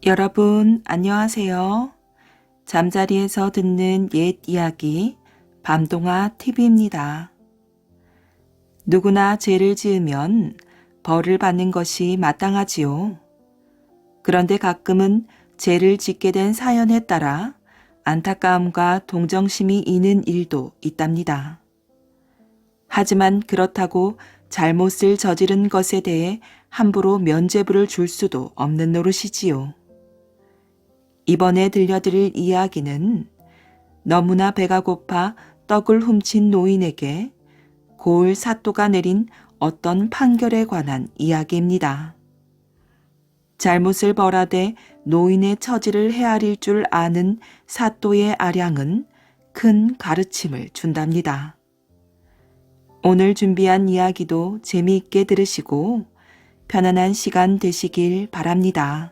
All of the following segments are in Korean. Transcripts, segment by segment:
여러분, 안녕하세요. 잠자리에서 듣는 옛 이야기, 밤동화 TV입니다. 누구나 죄를 지으면 벌을 받는 것이 마땅하지요. 그런데 가끔은 죄를 짓게 된 사연에 따라 안타까움과 동정심이 있는 일도 있답니다. 하지만 그렇다고 잘못을 저지른 것에 대해 함부로 면죄부를 줄 수도 없는 노릇이지요. 이번에 들려드릴 이야기는 너무나 배가 고파 떡을 훔친 노인에게 고을 사또가 내린 어떤 판결에 관한 이야기입니다. 잘못을 벌하되 노인의 처지를 헤아릴 줄 아는 사또의 아량은 큰 가르침을 준답니다. 오늘 준비한 이야기도 재미있게 들으시고 편안한 시간 되시길 바랍니다.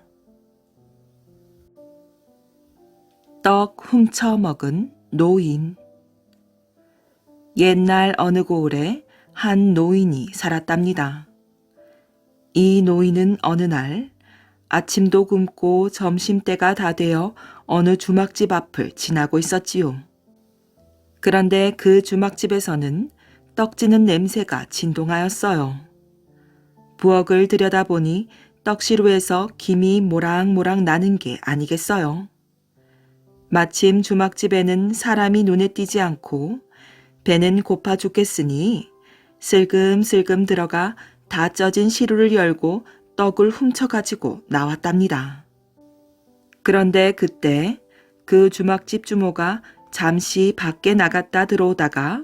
떡 훔쳐 먹은 노인. 옛날 어느 고을에 한 노인이 살았답니다. 이 노인은 어느 날 아침도 굶고 점심때가 다 되어 어느 주막집 앞을 지나고 있었지요. 그런데 그 주막집에서는 떡지는 냄새가 진동하였어요. 부엌을 들여다보니 떡시루에서 김이 모락모락 나는 게 아니겠어요. 마침 주막집에는 사람이 눈에 띄지 않고 배는 고파 죽겠으니 슬금슬금 들어가 다 쪄진 시루를 열고 떡을 훔쳐가지고 나왔답니다. 그런데 그때 그 주막집 주모가 잠시 밖에 나갔다 들어오다가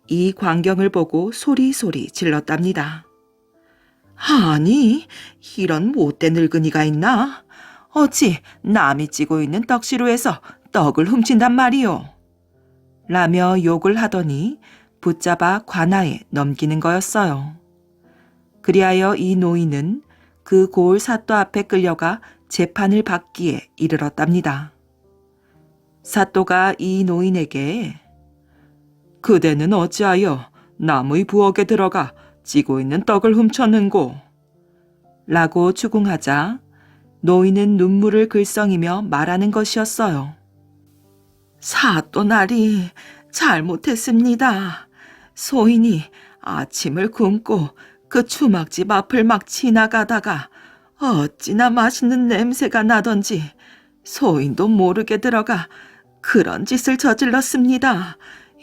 이 광경을 보고 소리소리 질렀답니다. 아니, 이런 못된 늙은이가 있나? 어찌 남이 찌고 있는 떡시루에서 떡을 훔친단 말이오. 라며 욕을 하더니 붙잡아 관아에 넘기는 거였어요. 그리하여 이 노인은 그 고을 사또 앞에 끌려가 재판을 받기에 이르렀답니다. 사또가 이 노인에게 그대는 어찌하여 남의 부엌에 들어가 찌고 있는 떡을 훔쳤는고? 라고 추궁하자 노인은 눈물을 글썽이며 말하는 것이었어요. 사또나리 잘못했습니다. 소인이 아침을 굶고 그 주막집 앞을 막 지나가다가 어찌나 맛있는 냄새가 나던지 소인도 모르게 들어가 그런 짓을 저질렀습니다.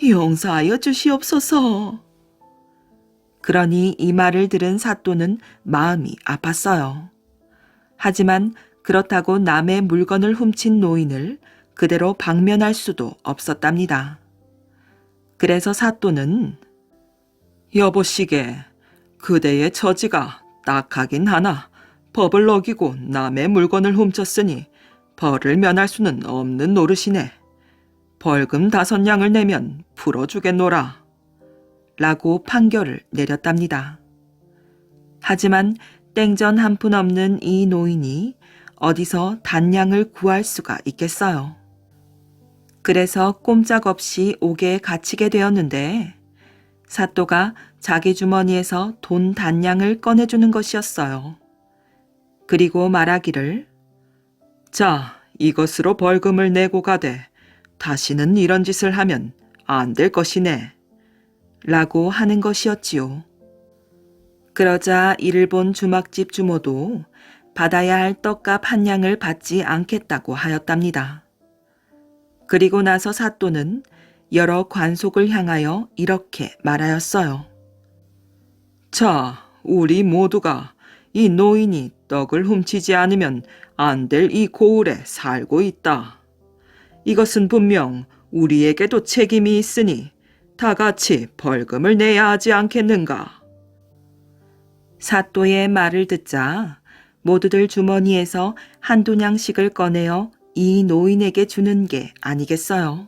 용서하여 주시옵소서. 그러니 이 말을 들은 사또는 마음이 아팠어요. 하지만 그렇다고 남의 물건을 훔친 노인을 그대로 방면할 수도 없었답니다. 그래서 사또는 여보시게 그대의 처지가 딱하긴 하나 법을 어기고 남의 물건을 훔쳤으니 벌을 면할 수는 없는 노릇이네. 벌금 5냥을 내면 풀어주겠노라. 라고 판결을 내렸답니다. 하지만 땡전 한 푼 없는 이 노인이 어디서 단량을 구할 수가 있겠어요. 그래서 꼼짝없이 옥에 갇히게 되었는데 사또가 자기 주머니에서 돈 단량을 꺼내주는 것이었어요. 그리고 말하기를 자, 이것으로 벌금을 내고 가되 다시는 이런 짓을 하면 안 될 것이네. 라고 하는 것이었지요. 그러자 이를 본 주막집 주모도 받아야 할 떡값 한 냥을 받지 않겠다고 하였답니다. 그리고 나서 사또는 여러 관속을 향하여 이렇게 말하였어요. 자, 우리 모두가 이 노인이 떡을 훔치지 않으면 안 될 이 고을에 살고 있다. 이것은 분명 우리에게도 책임이 있으니 다 같이 벌금을 내야 하지 않겠는가? 사또의 말을 듣자 모두들 주머니에서 한두 냥씩을 꺼내어 이 노인에게 주는 게 아니겠어요.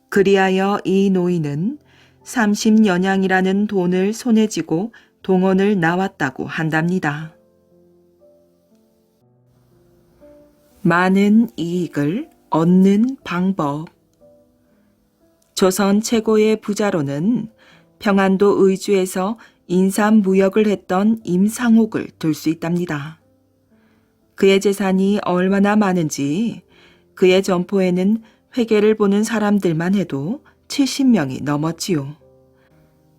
그리하여 이 노인은 30여냥이라는 돈을 손에 쥐고 동원을 나왔다고 한답니다. 많은 이익을 얻는 방법. 조선 최고의 부자로는 평안도 의주에서 인삼무역을 했던 임상옥을 둘 수 있답니다. 그의 재산이 얼마나 많은지 그의 점포에는 회계를 보는 사람들만 해도 70명이 넘었지요.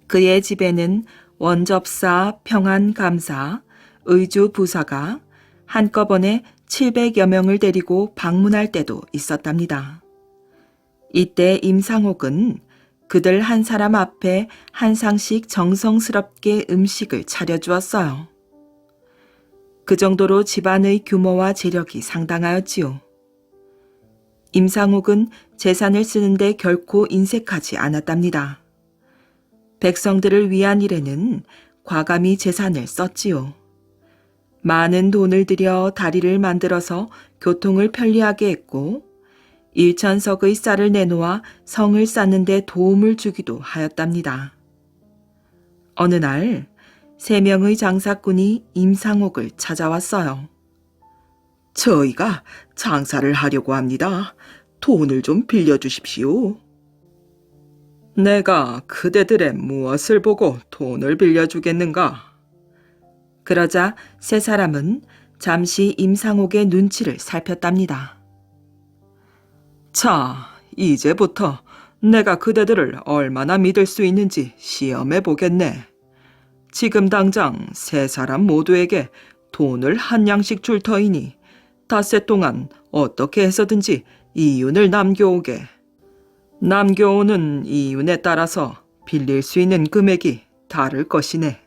그의 집에는 원접사, 평안감사, 의주부사가 한꺼번에 700여 명을 데리고 방문할 때도 있었답니다. 이때 임상옥은 그들 한 사람 앞에 한 상씩 정성스럽게 음식을 차려주었어요. 그 정도로 집안의 규모와 재력이 상당하였지요. 임상옥은 재산을 쓰는데 결코 인색하지 않았답니다. 백성들을 위한 일에는 과감히 재산을 썼지요. 많은 돈을 들여 다리를 만들어서 교통을 편리하게 했고 1,000석의 쌀을 내놓아 성을 쌓는 데 도움을 주기도 하였답니다. 어느 날 3명의 장사꾼이 임상옥을 찾아왔어요. 저희가 장사를 하려고 합니다. 돈을 좀 빌려주십시오. 내가 그대들의 무엇을 보고 돈을 빌려주겠는가? 그러자 3사람은 잠시 임상옥의 눈치를 살폈답니다. 자, 이제부터 내가 그대들을 얼마나 믿을 수 있는지 시험해 보겠네. 지금 당장 3사람 모두에게 돈을 한 양씩 줄 터이니 닷새 동안 어떻게 해서든지 이윤을 남겨오게. 남겨오는 이윤에 따라서 빌릴 수 있는 금액이 다를 것이네.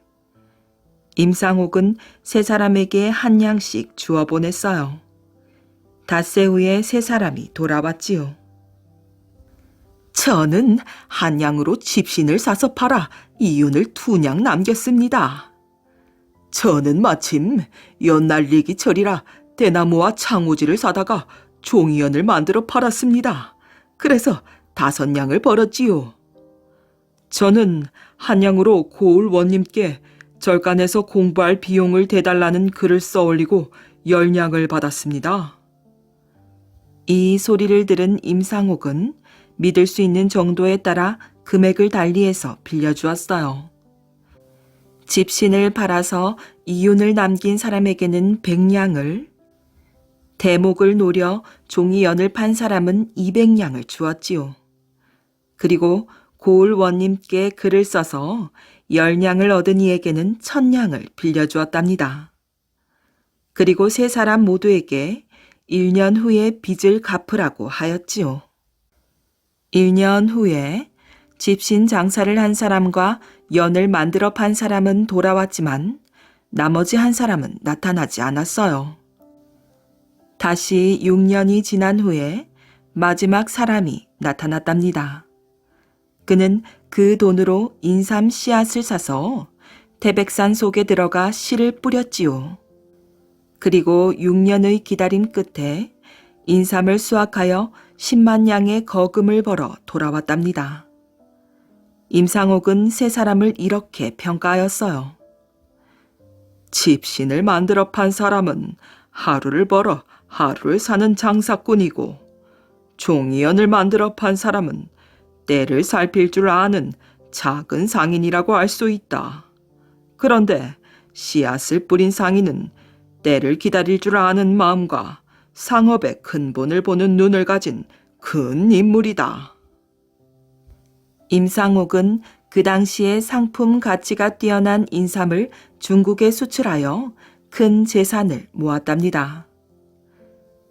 임상옥은 3사람에게 한 양씩 주어 보냈어요. 닷새 후에 3사람이 돌아왔지요. 저는 한 양으로 집신을 사서 팔아 이윤을 2냥 남겼습니다. 저는 마침 연날리기 철이라 대나무와 창호지를 사다가 종이연을 만들어 팔았습니다. 그래서 5냥을 벌었지요. 저는 한 양으로 고을 원님께 절간에서 공부할 비용을 대달라는 글을 써올리고 10냥을 받았습니다. 이 소리를 들은 임상옥은 믿을 수 있는 정도에 따라 금액을 달리해서 빌려주었어요. 집신을 팔아서 이윤을 남긴 사람에게는 100냥을, 대목을 노려 종이연을 판 사람은 200냥을 주었지요. 그리고 고을 원님께 글을 써서 10냥을 얻은 이에게는 1000냥을 빌려주었답니다. 그리고 3사람 모두에게 1년 후에 빚을 갚으라고 하였지요. 1년 후에 집신 장사를 한 사람과 연을 만들어 판 사람은 돌아왔지만 나머지 한 사람은 나타나지 않았어요. 다시 6년이 지난 후에 마지막 사람이 나타났답니다. 그는 그 돈으로 인삼 씨앗을 사서 태백산 속에 들어가 씨를 뿌렸지요. 그리고 6년의 기다림 끝에 인삼을 수확하여 10만 양의 거금을 벌어 돌아왔답니다. 임상옥은 3사람을 이렇게 평가하였어요. 집신을 만들어 판 사람은 하루를 벌어 하루를 사는 장사꾼이고 종이연을 만들어 판 사람은 때를 살필 줄 아는 작은 상인이라고 할 수 있다. 그런데 씨앗을 뿌린 상인은 때를 기다릴 줄 아는 마음과 상업의 근본을 보는 눈을 가진 큰 인물이다. 임상옥은 그 당시에 상품 가치가 뛰어난 인삼을 중국에 수출하여 큰 재산을 모았답니다.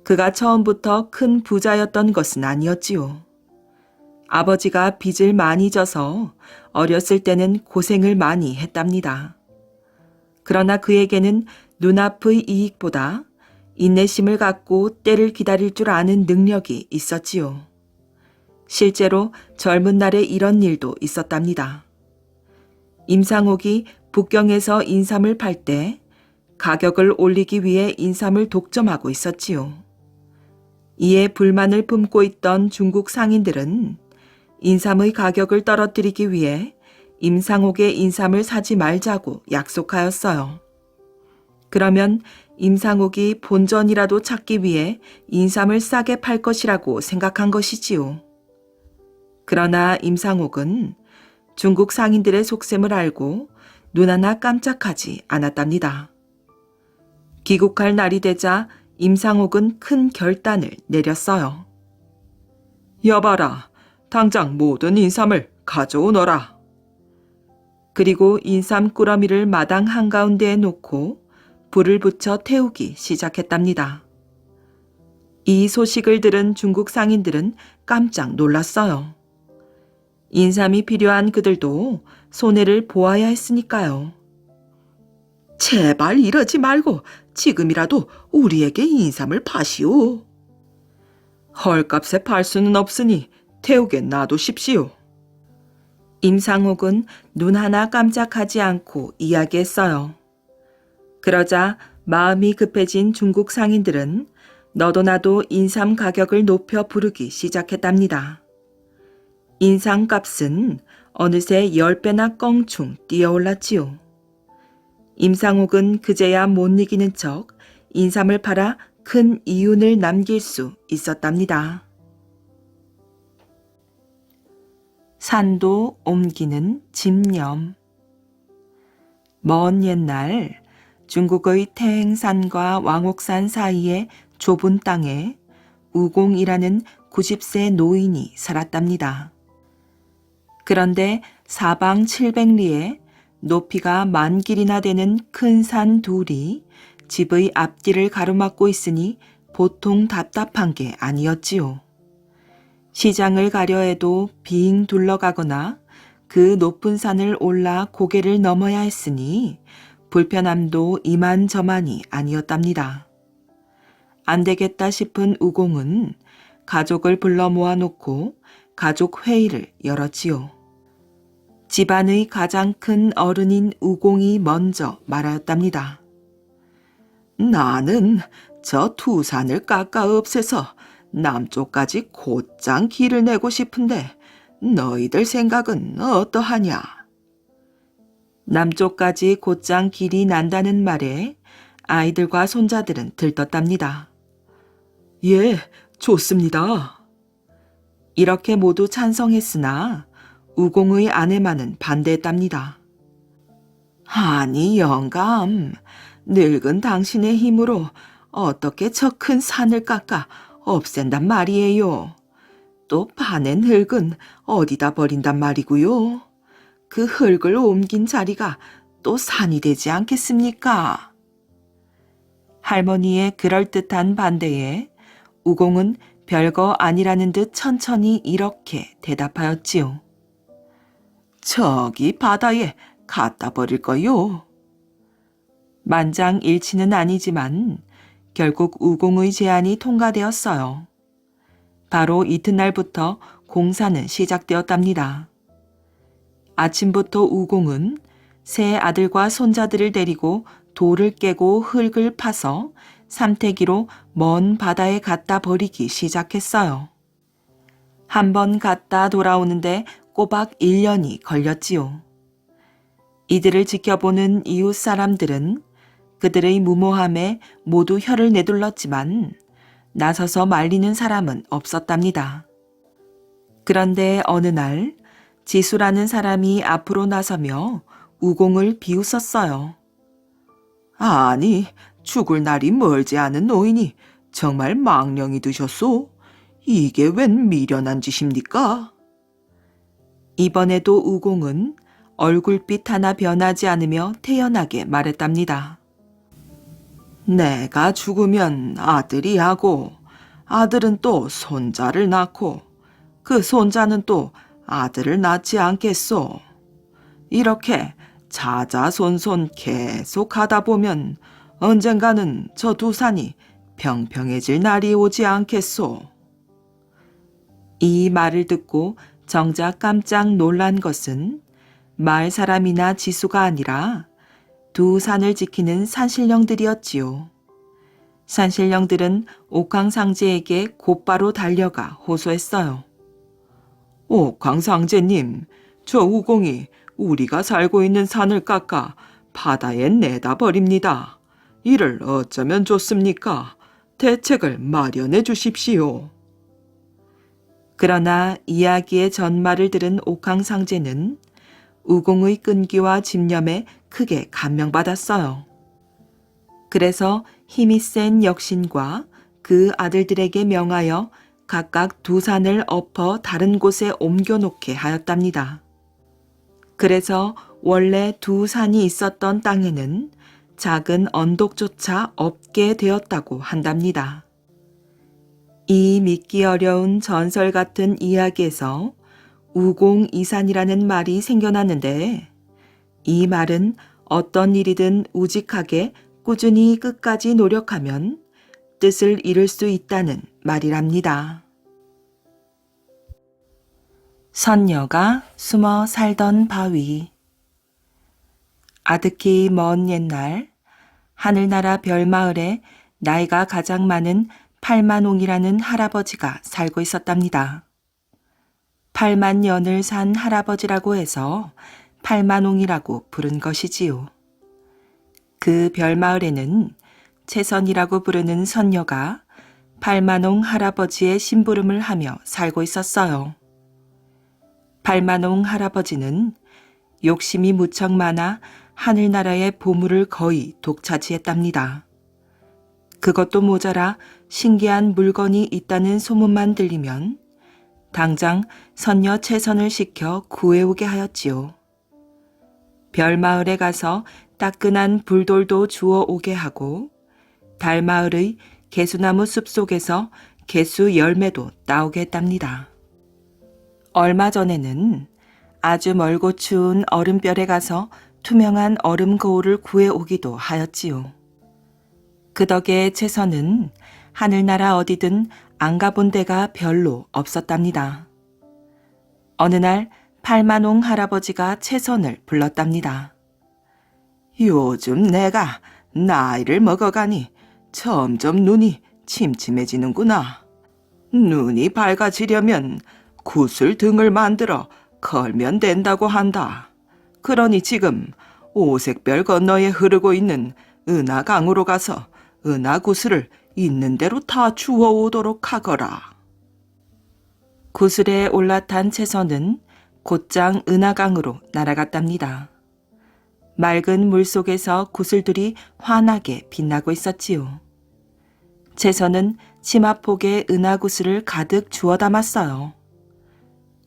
그가 처음부터 큰 부자였던 것은 아니었지요. 아버지가 빚을 많이 져서 어렸을 때는 고생을 많이 했답니다. 그러나 그에게는 눈앞의 이익보다 인내심을 갖고 때를 기다릴 줄 아는 능력이 있었지요. 실제로 젊은 날에 이런 일도 있었답니다. 임상옥이 북경에서 인삼을 팔 때 가격을 올리기 위해 인삼을 독점하고 있었지요. 이에 불만을 품고 있던 중국 상인들은 인삼의 가격을 떨어뜨리기 위해 임상옥의 인삼을 사지 말자고 약속하였어요. 그러면 임상옥이 본전이라도 찾기 위해 인삼을 싸게 팔 것이라고 생각한 것이지요. 그러나 임상옥은 중국 상인들의 속셈을 알고 눈 하나 깜짝하지 않았답니다. 귀국할 날이 되자 임상옥은 큰 결단을 내렸어요. 여봐라, 당장 모든 인삼을 가져오너라. 그리고 인삼 꾸러미를 마당 한가운데에 놓고 불을 붙여 태우기 시작했답니다. 이 소식을 들은 중국 상인들은 깜짝 놀랐어요. 인삼이 필요한 그들도 손해를 보아야 했으니까요. 제발 이러지 말고 지금이라도 우리에게 인삼을 파시오. 헐값에 팔 수는 없으니 태우게 놔두십시오. 임상옥은 눈 하나 깜짝하지 않고 이야기했어요. 그러자 마음이 급해진 중국 상인들은 너도 나도 인삼 가격을 높여 부르기 시작했답니다. 인삼 값은 어느새 10배나 껑충 뛰어올랐지요. 임상옥은 그제야 못 이기는 척 인삼을 팔아 큰 이윤을 남길 수 있었답니다. 산도 옮기는 집념. 먼 옛날 중국의 태행산과 왕옥산 사이의 좁은 땅에 우공이라는 90세 노인이 살았답니다. 그런데 사방 700리에 높이가 10,000길이나 되는 큰 산 둘이 집의 앞길을 가로막고 있으니 보통 답답한 게 아니었지요. 시장을 가려 해도 빙 둘러가거나 그 높은 산을 올라 고개를 넘어야 했으니 불편함도 이만저만이 아니었답니다. 안 되겠다 싶은 우공은 가족을 불러 모아놓고 가족 회의를 열었지요. 집안의 가장 큰 어른인 우공이 먼저 말하였답니다. 나는 저 두 산을 깎아 없애서 남쪽까지 곧장 길을 내고 싶은데 너희들 생각은 어떠하냐? 남쪽까지 곧장 길이 난다는 말에 아이들과 손자들은 들떴답니다. 예, 좋습니다. 이렇게 모두 찬성했으나 우공의 아내만은 반대했답니다. 아니 영감, 늙은 당신의 힘으로 어떻게 저 큰 산을 깎아 없앤단 말이에요. 또 파낸 흙은 어디다 버린단 말이고요. 그 흙을 옮긴 자리가 또 산이 되지 않겠습니까? 할머니의 그럴듯한 반대에 우공은 별거 아니라는 듯 천천히 이렇게 대답하였지요. 저기 바다에 갖다 버릴 거요. 만장일치는 아니지만 결국 우공의 제안이 통과되었어요. 바로 이튿날부터 공사는 시작되었답니다. 아침부터 우공은 세 아들과 손자들을 데리고 돌을 깨고 흙을 파서 삼태기로 먼 바다에 갖다 버리기 시작했어요. 한 번 갔다 돌아오는데 꼬박 1년이 걸렸지요. 이들을 지켜보는 이웃 사람들은 그들의 무모함에 모두 혀를 내둘렀지만 나서서 말리는 사람은 없었답니다. 그런데 어느 날 지수라는 사람이 앞으로 나서며 우공을 비웃었어요. 아니, 죽을 날이 멀지 않은 노인이 정말 망령이 드셨소? 이게 웬 미련한 짓입니까? 이번에도 우공은 얼굴빛 하나 변하지 않으며 태연하게 말했답니다. 내가 죽으면 아들이 하고 아들은 또 손자를 낳고 그 손자는 또 아들을 낳지 않겠소. 이렇게 자자손손 계속 하다 보면 언젠가는 저 두 산이 평평해질 날이 오지 않겠소. 이 말을 듣고 정작 깜짝 놀란 것은 마을 사람이나 지수가 아니라 두 산을 지키는 산신령들이었지요. 산신령들은 옥황상제에게 곧바로 달려가 호소했어요. 옥황상제님, 저 우공이 우리가 살고 있는 산을 깎아 바다에 내다 버립니다. 이를 어쩌면 좋습니까? 대책을 마련해 주십시오. 그러나 이야기의 전말을 들은 옥황상제는 우공의 끈기와 집념에 크게 감명받았어요. 그래서 힘이 센 역신과 그 아들들에게 명하여 각각 두 산을 엎어 다른 곳에 옮겨놓게 하였답니다. 그래서 원래 두 산이 있었던 땅에는 작은 언덕조차 없게 되었다고 한답니다. 이 믿기 어려운 전설 같은 이야기에서 우공이산이라는 말이 생겨났는데, 이 말은 어떤 일이든 우직하게 꾸준히 끝까지 노력하면 뜻을 이룰 수 있다는 말이랍니다. 선녀가 숨어 살던 바위. 아득히 먼 옛날 하늘나라 별마을에 나이가 가장 많은 팔만옹이라는 할아버지가 살고 있었답니다. 8만 년을 산 할아버지라고 해서 팔만옹이라고 부른 것이지요. 그 별마을에는 채선이라고 부르는 선녀가 팔만옹 할아버지의 심부름을 하며 살고 있었어요. 팔만옹 할아버지는 욕심이 무척 많아 하늘나라의 보물을 거의 독차지했답니다. 그것도 모자라 신기한 물건이 있다는 소문만 들리면 당장 선녀 채선을 시켜 구해오게 하였지요. 별마을에 가서 따끈한 불돌도 주워 오게 하고 달마을의 개수나무 숲속에서 개수 열매도 따오게 했답니다. 얼마 전에는 아주 멀고 추운 얼음별에 가서 투명한 얼음 거울을 구해오기도 하였지요. 그 덕에 채선은 하늘나라 어디든 안 가본 데가 별로 없었답니다. 어느 날 팔만옹 할아버지가 채선을 불렀답니다. 요즘 내가 나이를 먹어가니 점점 눈이 침침해지는구나. 눈이 밝아지려면 굿을 등을 만들어 걸면 된다고 한다. 그러니 지금 오색별 건너에 흐르고 있는 은하강으로 가서 은하구슬을 있는 대로 다 주워오도록 하거라. 구슬에 올라탄 채선은 곧장 은하강으로 날아갔답니다. 맑은 물속에서 구슬들이 환하게 빛나고 있었지요. 채선은 치마폭에 은하구슬을 가득 주워 담았어요.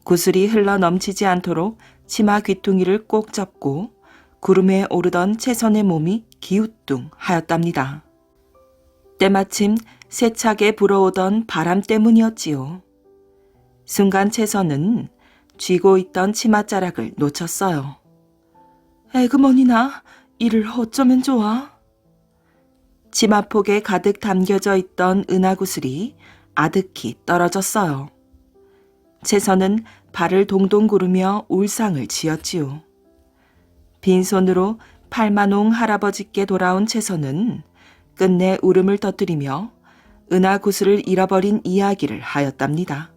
구슬이 흘러 넘치지 않도록 치마 귀퉁이를 꼭 잡고 구름에 오르던 채선의 몸이 기우뚱 하였답니다. 때마침 세차게 불어오던 바람 때문이었지요. 순간 채선은 쥐고 있던 치맛자락을 놓쳤어요. 에그머니나 이를 어쩌면 좋아. 치마폭에 가득 담겨져 있던 은하구슬이 아득히 떨어졌어요. 채선은 발을 동동 구르며 울상을 지었지요. 빈손으로 팔만옹 할아버지께 돌아온 채선은 끝내 울음을 터뜨리며 은하구슬을 잃어버린 이야기를 하였답니다.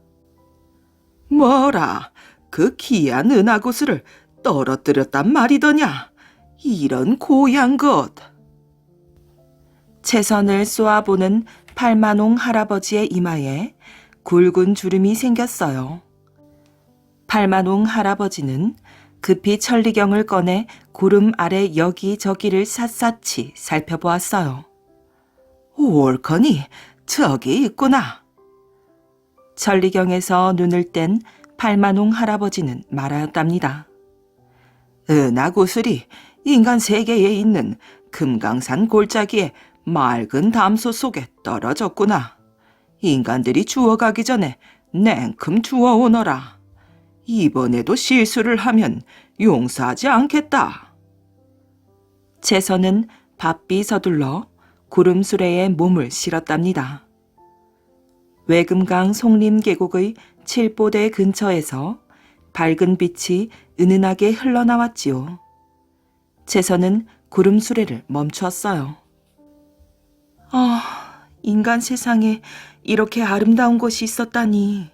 뭐라, 그 귀한 은하구슬을 떨어뜨렸단 말이더냐? 이런 고양 것. 채선을 쏘아보는 팔만옹 할아버지의 이마에 굵은 주름이 생겼어요. 팔만옹 할아버지는 급히 천리경을 꺼내 구름 아래 여기저기를 샅샅이 살펴보았어요. 옳거니 저기 있구나. 천리경에서 눈을 뗀 팔만옹 할아버지는 말하였답니다. 은하구슬이 인간 세계에 있는 금강산 골짜기에 맑은 담소 속에 떨어졌구나. 인간들이 주워가기 전에 냉큼 주워오너라. 이번에도 실수를 하면 용서하지 않겠다. 채선은 바삐 서둘러 구름수레에 몸을 실었답니다. 외금강 송림계곡의 칠보대 근처에서 밝은 빛이 은은하게 흘러나왔지요. 채선은 구름수레를 멈추었어요. 인간 세상에 이렇게 아름다운 곳이 있었다니.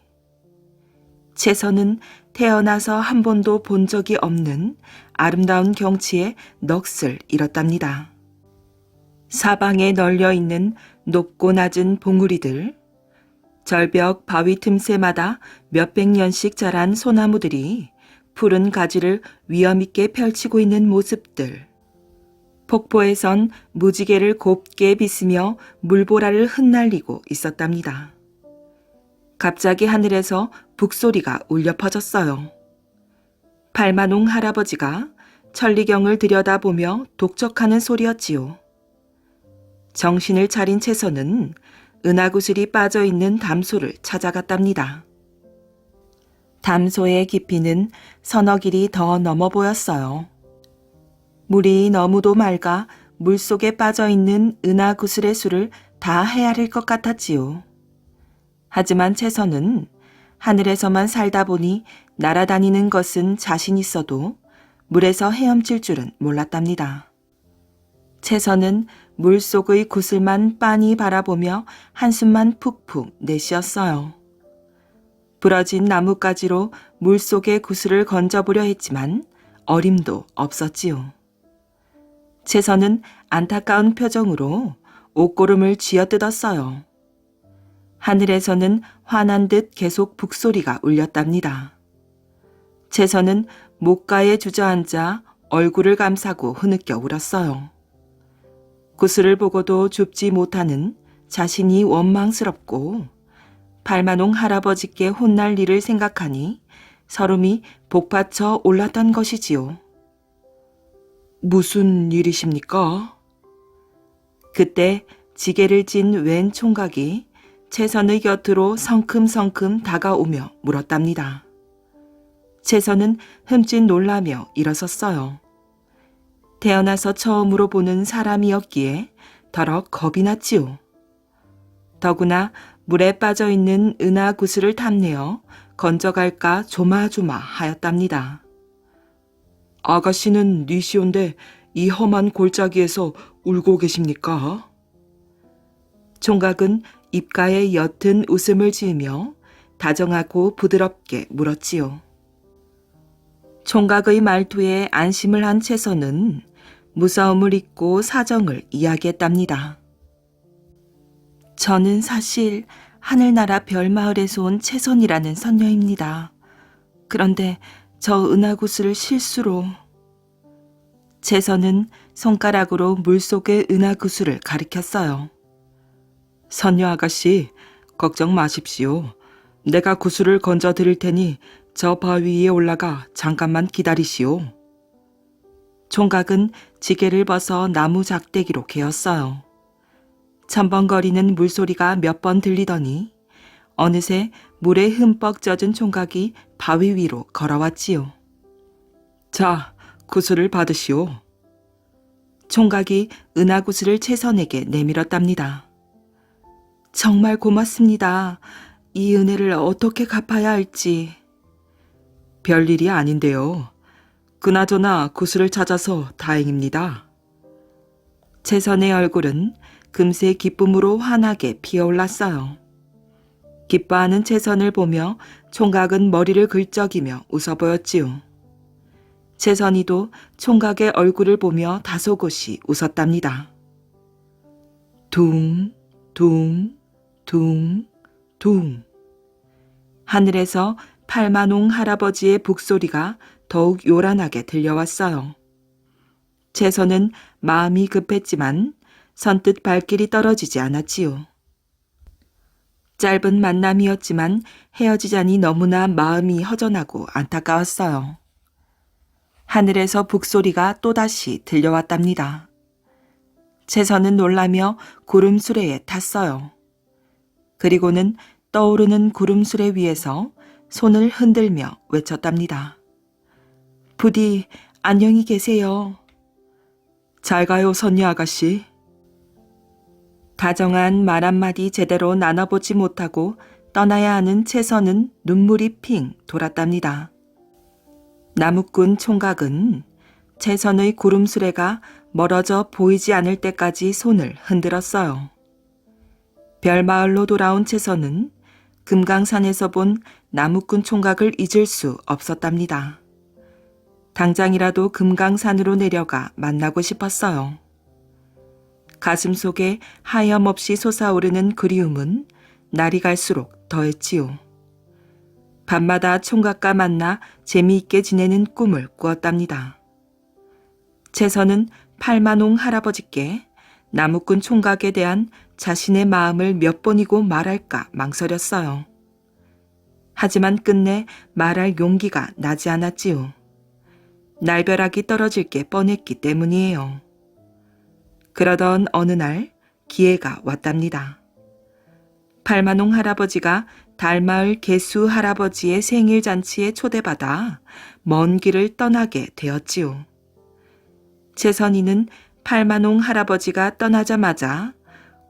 채선은 태어나서 한 번도 본 적이 없는 아름다운 경치에 넋을 잃었답니다. 사방에 널려있는 높고 낮은 봉우리들, 절벽 바위 틈새마다 몇백 년씩 자란 소나무들이 푸른 가지를 위엄있게 펼치고 있는 모습들, 폭포에선 무지개를 곱게 빗으며 물보라를 흩날리고 있었답니다. 갑자기 하늘에서 북소리가 울려 퍼졌어요. 팔만홍 할아버지가 천리경을 들여다보며 독촉하는 소리였지요. 정신을 차린 채선은 은하구슬이 빠져있는 담소를 찾아갔답니다. 담소의 깊이는 서너 길이 더 넘어 보였어요. 물이 너무도 맑아 물속에 빠져있는 은하구슬의 수를 다 헤아릴 것 같았지요. 하지만 채선은 하늘에서만 살다 보니 날아다니는 것은 자신 있어도 물에서 헤엄칠 줄은 몰랐답니다. 채선은 물속의 구슬만 빤히 바라보며 한숨만 푹푹 내쉬었어요. 부러진 나뭇가지로 물속의 구슬을 건져보려 했지만 어림도 없었지요. 채선은 안타까운 표정으로 옷고름을 쥐어뜯었어요. 하늘에서는 화난 듯 계속 북소리가 울렸답니다. 채선은 목가에 주저앉아 얼굴을 감싸고 흐느껴 울었어요. 구슬을 보고도 줍지 못하는 자신이 원망스럽고 팔만홍 할아버지께 혼날 일을 생각하니 설움이 복받쳐 올랐던 것이지요. 무슨 일이십니까? 그때 지게를 찐 왼 총각이 채선의 곁으로 성큼성큼 다가오며 물었답니다. 채선은 흠칫 놀라며 일어섰어요. 태어나서 처음으로 보는 사람이었기에 더러 겁이 났지요. 더구나 물에 빠져있는 은하구슬을 탐내어 건져갈까 조마조마 하였답니다. 아가씨는 니시온데 이 험한 골짜기에서 울고 계십니까? 총각은 입가에 옅은 웃음을 지으며 다정하고 부드럽게 물었지요. 총각의 말투에 안심을 한 채선은 무서움을 잊고 사정을 이야기했답니다. 저는 사실 하늘나라 별마을에서 온 채선이라는 선녀입니다. 그런데 저 은하구슬을 실수로... 채선은 손가락으로 물속의 은하구슬을 가리켰어요. 선녀 아가씨, 걱정 마십시오. 내가 구슬을 건져 드릴 테니 저 바위 위에 올라가 잠깐만 기다리시오. 총각은 지게를 벗어 나무 작대기로 개었어요. 첨벙거리는 물소리가 몇 번 들리더니 어느새 물에 흠뻑 젖은 총각이 바위 위로 걸어왔지요. 자, 구슬을 받으시오. 총각이 은하구슬을 채선에게 내밀었답니다. 정말 고맙습니다. 이 은혜를 어떻게 갚아야 할지. 별일이 아닌데요. 그나저나 구슬을 찾아서 다행입니다. 채선의 얼굴은 금세 기쁨으로 환하게 피어올랐어요. 기뻐하는 채선을 보며 총각은 머리를 긁적이며 웃어 보였지요. 채선이도 총각의 얼굴을 보며 다소곳이 웃었답니다. 둥, 둥, 둥, 둥. 하늘에서 팔만홍 할아버지의 북소리가 더욱 요란하게 들려왔어요. 채선은 마음이 급했지만 선뜻 발길이 떨어지지 않았지요. 짧은 만남이었지만 헤어지자니 너무나 마음이 허전하고 안타까웠어요. 하늘에서 북소리가 또다시 들려왔답니다. 채선은 놀라며 구름수레에 탔어요. 그리고는 떠오르는 구름수레 위에서 손을 흔들며 외쳤답니다. 부디 안녕히 계세요. 잘 가요, 선녀 아가씨. 다정한 말 한마디 제대로 나눠보지 못하고 떠나야 하는 채선은 눈물이 핑 돌았답니다. 나무꾼 총각은 채선의 구름수레가 멀어져 보이지 않을 때까지 손을 흔들었어요. 별마을로 돌아온 채선은 금강산에서 본 나무꾼 총각을 잊을 수 없었답니다. 당장이라도 금강산으로 내려가 만나고 싶었어요. 가슴 속에 하염없이 솟아오르는 그리움은 날이 갈수록 더했지요. 밤마다 총각과 만나 재미있게 지내는 꿈을 꾸었답니다. 채선은 팔만홍 할아버지께 나무꾼 총각에 대한 자신의 마음을 몇 번이고 말할까 망설였어요. 하지만 끝내 말할 용기가 나지 않았지요. 날벼락이 떨어질 게 뻔했기 때문이에요. 그러던 어느 날 기회가 왔답니다. 팔만홍 할아버지가 달마을 개수 할아버지의 생일 잔치에 초대받아 먼 길을 떠나게 되었지요. 최선희는 팔만홍 할아버지가 떠나자마자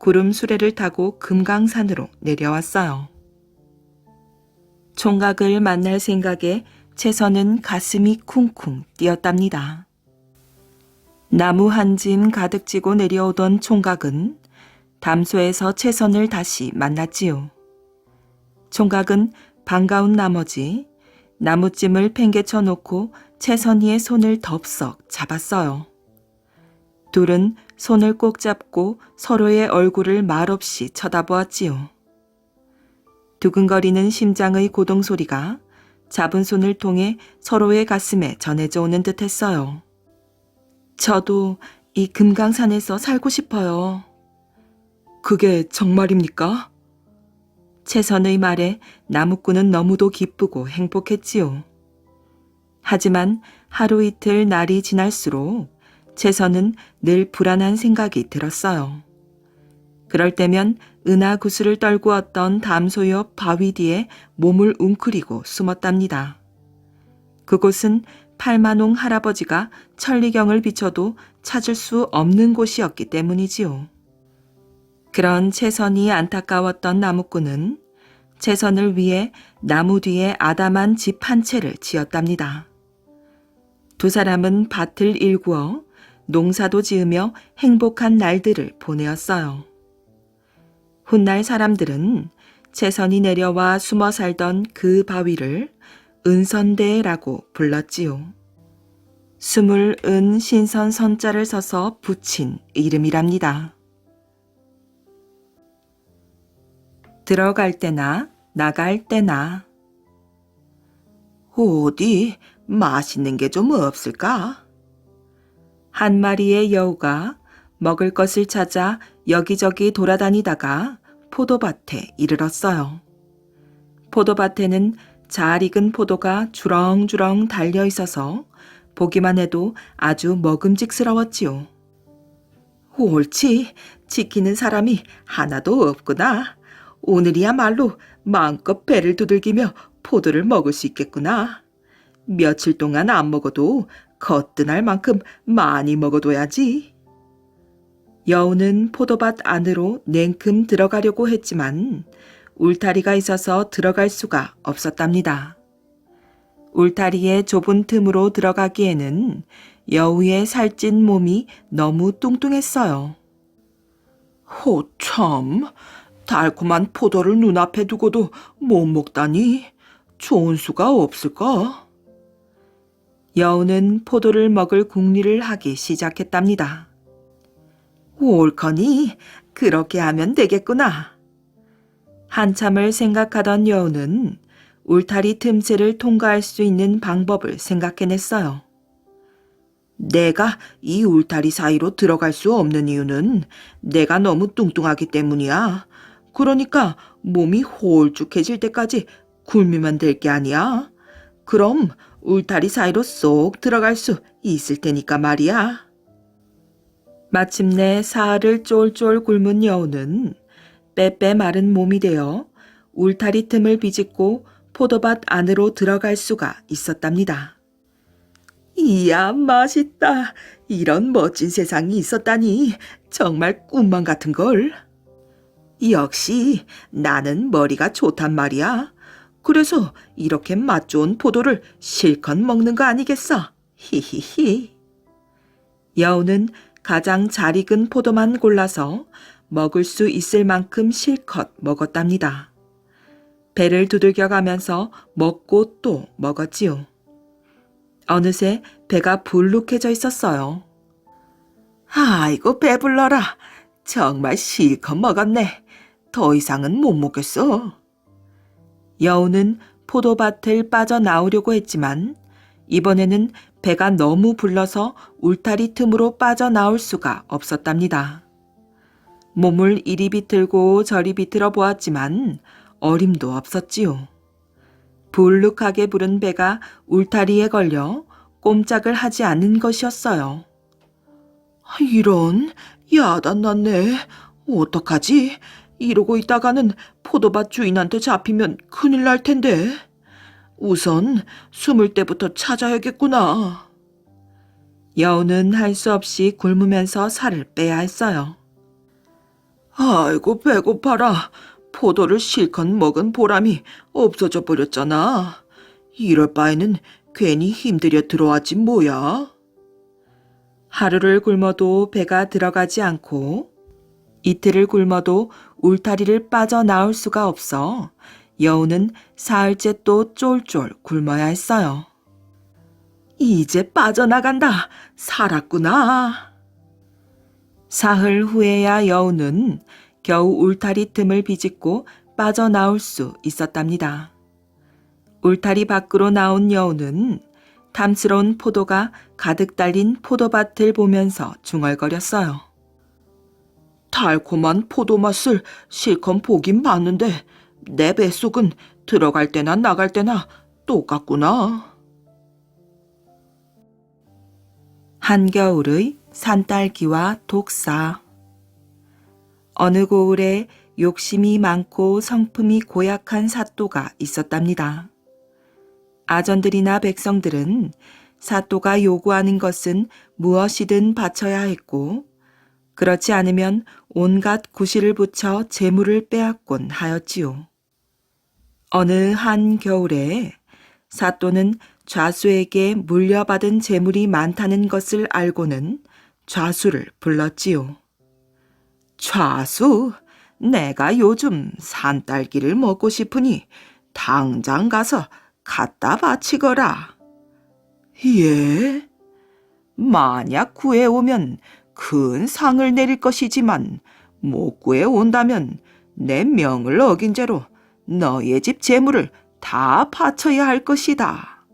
구름 수레를 타고 금강산으로 내려왔어요. 총각을 만날 생각에 채선은 가슴이 쿵쿵 뛰었답니다. 나무 한 짐 가득 지고 내려오던 총각은 담소에서 채선을 다시 만났지요. 총각은 반가운 나머지 나무찜을 팽개쳐 놓고 채선이의 손을 덥석 잡았어요. 둘은 손을 꼭 잡고 서로의 얼굴을 말없이 쳐다보았지요. 두근거리는 심장의 고동 소리가 잡은 손을 통해 서로의 가슴에 전해져 오는 듯했어요. 저도 이 금강산에서 살고 싶어요. 그게 정말입니까? 채선의 말에 나무꾼은 너무도 기쁘고 행복했지요. 하지만 하루 이틀 날이 지날수록 채선은 늘 불안한 생각이 들었어요. 그럴 때면 은하구슬을 떨고 왔던 담소 옆 바위 뒤에 몸을 웅크리고 숨었답니다. 그곳은 팔만홍 할아버지가 천리경을 비춰도 찾을 수 없는 곳이었기 때문이지요. 그런 채선이 안타까웠던 나무꾼은 채선을 위해 나무 뒤에 아담한 집 한 채를 지었답니다. 두 사람은 밭을 일구어 농사도 지으며 행복한 날들을 보내었어요. 훗날 사람들은 채선이 내려와 숨어 살던 그 바위를 은선대라고 불렀지요. 숨을 은 신선 선자를 써서 붙인 이름이랍니다. 들어갈 때나 나갈 때나. 어디 맛있는 게 좀 없을까? 한 마리의 여우가 먹을 것을 찾아 여기저기 돌아다니다가 포도밭에 이르렀어요. 포도밭에는 잘 익은 포도가 주렁주렁 달려 있어서 보기만 해도 아주 먹음직스러웠지요. 옳지, 지키는 사람이 하나도 없구나. 오늘이야말로 마음껏 배를 두들기며 포도를 먹을 수 있겠구나. 며칠 동안 안 먹어도 거뜬할 만큼 많이 먹어둬야지. 여우는 포도밭 안으로 냉큼 들어가려고 했지만 울타리가 있어서 들어갈 수가 없었답니다. 울타리의 좁은 틈으로 들어가기에는 여우의 살찐 몸이 너무 뚱뚱했어요. 참, 달콤한 포도를 눈앞에 두고도 못 먹다니 좋은 수가 없을까? 여우는 포도를 먹을 궁리를 하기 시작했답니다. 옳거니 그렇게 하면 되겠구나. 한참을 생각하던 여우는 울타리 틈새를 통과할 수 있는 방법을 생각해냈어요. 내가 이 울타리 사이로 들어갈 수 없는 이유는 내가 너무 뚱뚱하기 때문이야. 그러니까 몸이 홀쭉해질 때까지 굶으면 될 게 아니야. 그럼 울타리 사이로 쏙 들어갈 수 있을 테니까 말이야. 마침내 사흘을 쫄쫄 굶은 여우는 빼빼 마른 몸이 되어 울타리 틈을 비집고 포도밭 안으로 들어갈 수가 있었답니다. 이야, 맛있다. 이런 멋진 세상이 있었다니 정말 꿈만 같은걸. 역시 나는 머리가 좋단 말이야. 그래서 이렇게 맛 좋은 포도를 실컷 먹는 거 아니겠어? 히히히. 여우는 가장 잘 익은 포도만 골라서 먹을 수 있을 만큼 실컷 먹었답니다. 배를 두들겨 가면서 먹고 또 먹었지요. 어느새 배가 불룩해져 있었어요. 아이고 배불러라. 정말 실컷 먹었네. 더 이상은 못 먹겠어. 여우는 포도밭을 빠져나오려고 했지만 이번에는 배가 너무 불러서 울타리 틈으로 빠져나올 수가 없었답니다. 몸을 이리 비틀고 저리 비틀어 보았지만 어림도 없었지요. 불룩하게 부른 배가 울타리에 걸려 꼼짝을 하지 않는 것이었어요. 이런, 야단났네. 어떡하지? 이러고 있다가는 포도밭 주인한테 잡히면 큰일 날 텐데. 우선 숨을 때부터 찾아야겠구나. 여우는 할 수 없이 굶으면서 살을 빼야 했어요. 아이고 배고파라. 포도를 실컷 먹은 보람이 없어져 버렸잖아. 이럴 바에는 괜히 힘들여 들어왔지 뭐야. 하루를 굶어도 배가 들어가지 않고 이틀을 굶어도 울타리를 빠져나올 수가 없어 여우는 사흘째 또 쫄쫄 굶어야 했어요. 이제 빠져나간다. 살았구나. 사흘 후에야 여우는 겨우 울타리 틈을 비집고 빠져나올 수 있었답니다. 울타리 밖으로 나온 여우는 탐스러운 포도가 가득 달린 포도밭을 보면서 중얼거렸어요. 달콤한 포도 맛을 실컷 보긴 봤는데 내 뱃속은 들어갈 때나 나갈 때나 똑같구나. 한겨울의 산딸기와 독사. 어느 고을에 욕심이 많고 성품이 고약한 사또가 있었답니다. 아전들이나 백성들은 사또가 요구하는 것은 무엇이든 바쳐야 했고 그렇지 않으면 온갖 구실을 붙여 재물을 빼앗곤 하였지요. 어느 한 겨울에 사또는 좌수에게 물려받은 재물이 많다는 것을 알고는 좌수를 불렀지요. 좌수, 내가 요즘 산딸기를 먹고 싶으니 당장 가서 갖다 바치거라. 예? 만약 구해오면 큰 상을 내릴 것이지만 못 구해온다면 내 명을 어긴 죄로 너의 집 재물을 다 바쳐야 할 것이다.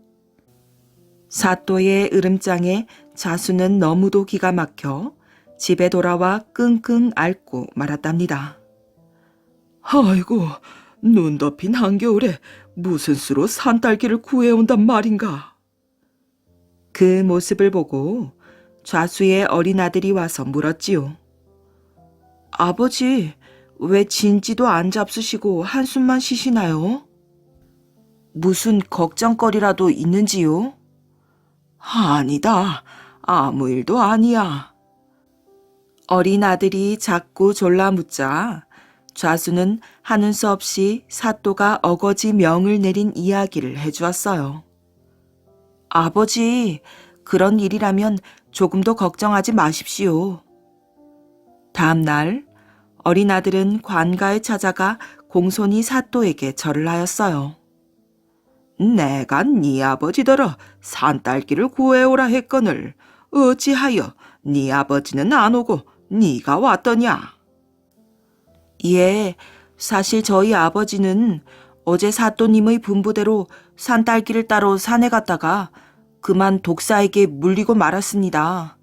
사또의 으름장에 자수는 너무도 기가 막혀 집에 돌아와 끙끙 앓고 말았답니다. 아이고, 눈 덮인 한겨울에 무슨 수로 산딸기를 구해온단 말인가. 그 모습을 보고 좌수의 어린 아들이 와서 물었지요. 아버지, 왜 진지도 안 잡수시고 한숨만 쉬시나요? 무슨 걱정거리라도 있는지요? 아니다. 아무 일도 아니야. 어린 아들이 자꾸 졸라묻자 좌수는 하는 수 없이 사또가 어거지 명을 내린 이야기를 해주었어요. 아버지, 그런 일이라면 조금도 걱정하지 마십시오. 다음 날 어린 아들은 관가에 찾아가 공손히 사또에게 절을 하였어요. 내가 네 아버지더러 산딸기를 구해오라 했거늘 어찌하여 네 아버지는 안 오고 네가 왔더냐? 예, 사실 저희 아버지는 어제 사또님의 분부대로 산딸기를 따러 산에 갔다가 그만 독사에게 물리고 말았습니다.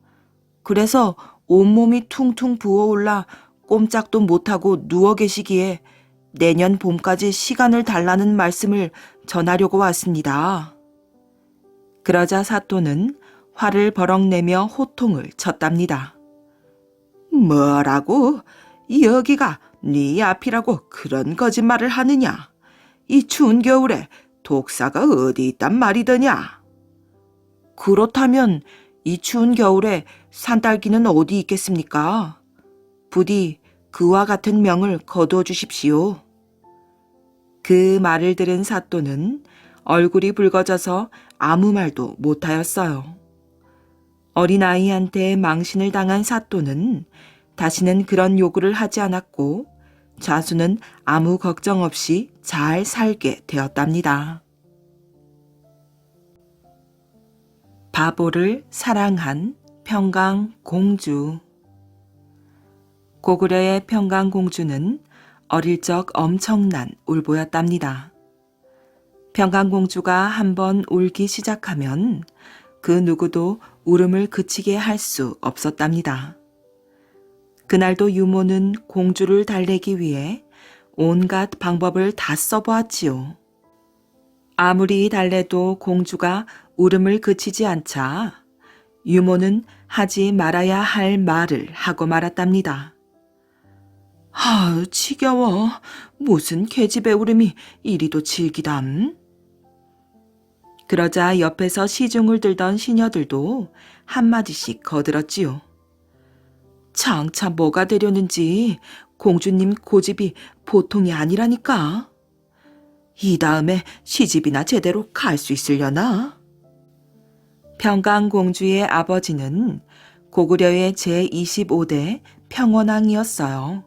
그래서 온몸이 퉁퉁 부어올라 꼼짝도 못하고 누워 계시기에 내년 봄까지 시간을 달라는 말씀을 전하려고 왔습니다. 그러자 사또는 화를 버럭 내며 호통을 쳤답니다. 뭐라고? 여기가 네 앞이라고 그런 거짓말을 하느냐? 이 추운 겨울에 독사가 어디 있단 말이더냐? 그렇다면 이 추운 겨울에 산딸기는 어디 있겠습니까? 부디 그와 같은 명을 거두어 주십시오. 그 말을 들은 사또는 얼굴이 붉어져서 아무 말도 못하였어요. 어린아이한테 망신을 당한 사또는 다시는 그런 요구를 하지 않았고 좌수는 아무 걱정 없이 잘 살게 되었답니다. 바보를 사랑한 평강공주. 고구려의 평강공주는 어릴 적 엄청난 울보였답니다. 평강공주가 한번 울기 시작하면 그 누구도 울음을 그치게 할 수 없었답니다. 그날도 유모는 공주를 달래기 위해 온갖 방법을 다 써보았지요. 아무리 달래도 공주가 울음을 그치지 않자 유모는 하지 말아야 할 말을 하고 말았답니다. 지겨워. 무슨 계집애 울음이 이리도 질기담. 그러자 옆에서 시중을 들던 시녀들도 한마디씩 거들었지요. 장차 뭐가 되려는지 공주님 고집이 보통이 아니라니까. 이 다음에 시집이나 제대로 갈 수 있으려나? 평강공주의 아버지는 고구려의 제25대 평원왕이었어요.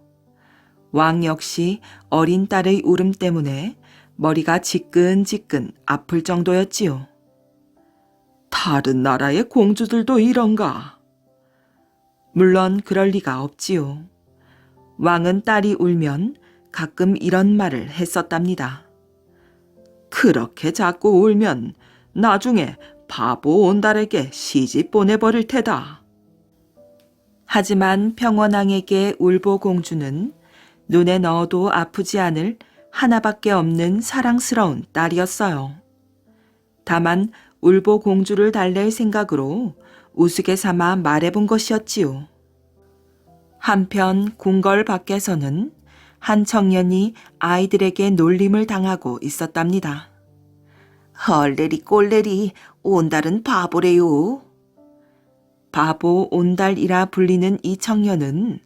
왕 역시 어린 딸의 울음 때문에 머리가 지끈지끈 아플 정도였지요. 다른 나라의 공주들도 이런가? 물론 그럴 리가 없지요. 왕은 딸이 울면 가끔 이런 말을 했었답니다. 그렇게 자꾸 울면 나중에 바보 온달에게 시집 보내버릴 테다. 하지만 평원왕에게 울보공주는 눈에 넣어도 아프지 않을 하나밖에 없는 사랑스러운 딸이었어요. 다만 울보공주를 달랠 생각으로 우스개 삼아 말해본 것이었지요. 한편 궁궐 밖에서는 한 청년이 아이들에게 놀림을 당하고 있었답니다. 헐레리 꼴레리 온달은 바보래요. 바보 온달이라 불리는 이 청년은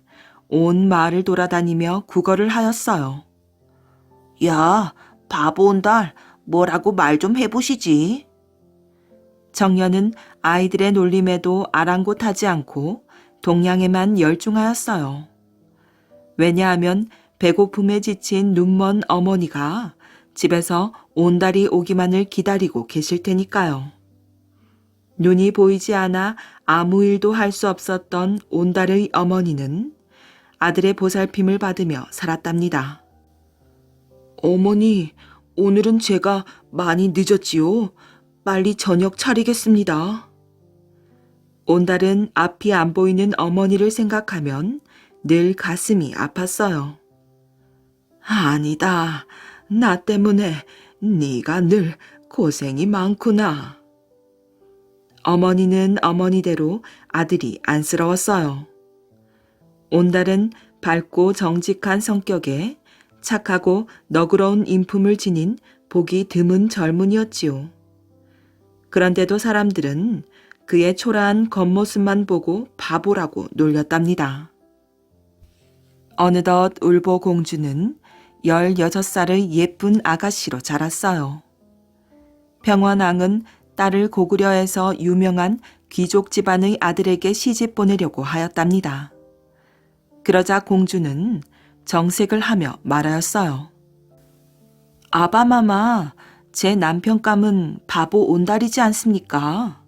온 마을을 돌아다니며 구걸을 하였어요. 야, 바보 온달, 뭐라고 말 좀 해보시지. 청년은 아이들의 놀림에도 아랑곳하지 않고 동냥에만 열중하였어요. 왜냐하면 배고픔에 지친 눈먼 어머니가 집에서 온달이 오기만을 기다리고 계실 테니까요. 눈이 보이지 않아 아무 일도 할 수 없었던 온달의 어머니는 아들의 보살핌을 받으며 살았답니다. 어머니, 오늘은 제가 많이 늦었지요. 빨리 저녁 차리겠습니다. 온달은 앞이 안 보이는 어머니를 생각하면 늘 가슴이 아팠어요. 아니다. 나 때문에 네가 늘 고생이 많구나. 어머니는 어머니대로 아들이 안쓰러웠어요. 온달은 밝고 정직한 성격에 착하고 너그러운 인품을 지닌 보기 드문 젊은이였지요. 그런데도 사람들은 그의 초라한 겉모습만 보고 바보라고 놀렸답니다. 어느덧 울보공주는 16살의 예쁜 아가씨로 자랐어요. 평원왕은 딸을 고구려에서 유명한 귀족 집안의 아들에게 시집 보내려고 하였답니다. 그러자 공주는 정색을 하며 말하였어요. 아바마마, 제 남편감은 바보 온달이지 않습니까?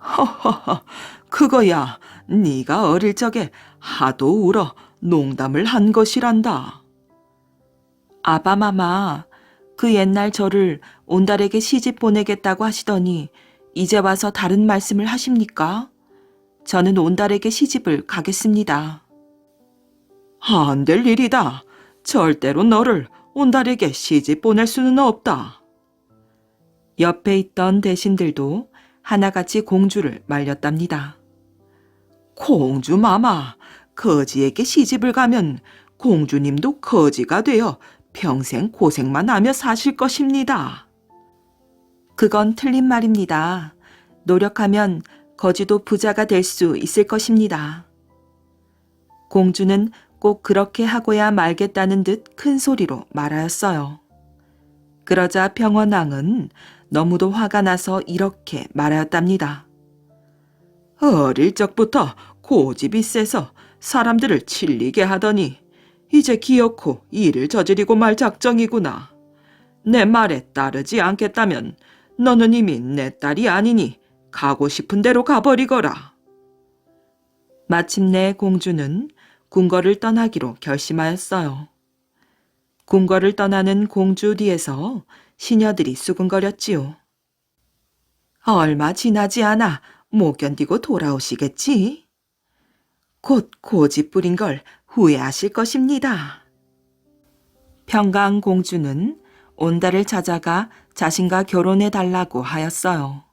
허허허, 그거야 네가 어릴 적에 하도 울어 농담을 한 것이란다. 아바마마, 그 옛날 저를 온달에게 시집 보내겠다고 하시더니 이제 와서 다른 말씀을 하십니까? 저는 온달에게 시집을 가겠습니다. 안 될 일이다. 절대로 너를 온달에게 시집 보낼 수는 없다. 옆에 있던 대신들도 하나같이 공주를 말렸답니다. 공주 마마, 거지에게 시집을 가면 공주님도 거지가 되어 평생 고생만 하며 사실 것입니다. 그건 틀린 말입니다. 노력하면 거지도 부자가 될 수 있을 것입니다. 공주는 꼭 그렇게 하고야 말겠다는 듯 큰 소리로 말하였어요. 그러자 평원왕은 너무도 화가 나서 이렇게 말하였답니다. 어릴 적부터 고집이 세서 사람들을 질리게 하더니 이제 기어코 일을 저지르고 말 작정이구나. 내 말에 따르지 않겠다면 너는 이미 내 딸이 아니니 가고 싶은 대로 가버리거라. 마침내 공주는 궁궐을 떠나기로 결심하였어요. 궁궐을 떠나는 공주 뒤에서 시녀들이 수군거렸지요. 얼마 지나지 않아 못 견디고 돌아오시겠지? 곧 고집 부린 걸 후회하실 것입니다. 평강공주는 온달을 찾아가 자신과 결혼해달라고 하였어요.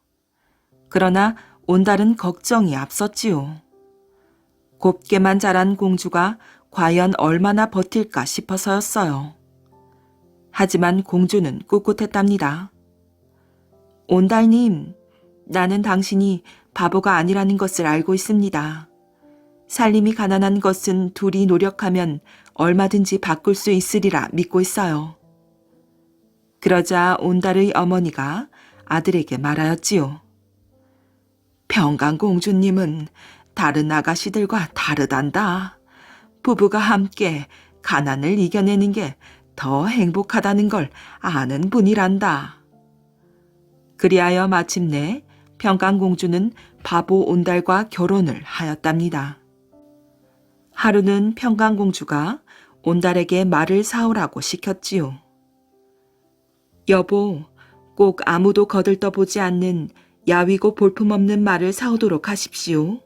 그러나 온달은 걱정이 앞섰지요. 곱게만 자란 공주가 과연 얼마나 버틸까 싶어서였어요. 하지만 공주는 꿋꿋했답니다. 온달님, 나는 당신이 바보가 아니라는 것을 알고 있습니다. 살림이 가난한 것은 둘이 노력하면 얼마든지 바꿀 수 있으리라 믿고 있어요. 그러자 온달의 어머니가 아들에게 말하였지요. 평강공주님은 다른 아가씨들과 다르단다. 부부가 함께 가난을 이겨내는 게 더 행복하다는 걸 아는 분이란다. 그리하여 마침내 평강공주는 바보 온달과 결혼을 하였답니다. 하루는 평강공주가 온달에게 말을 사오라고 시켰지요. 여보, 꼭 아무도 거들떠보지 않는 야위고 볼품없는 말을 사오도록 하십시오.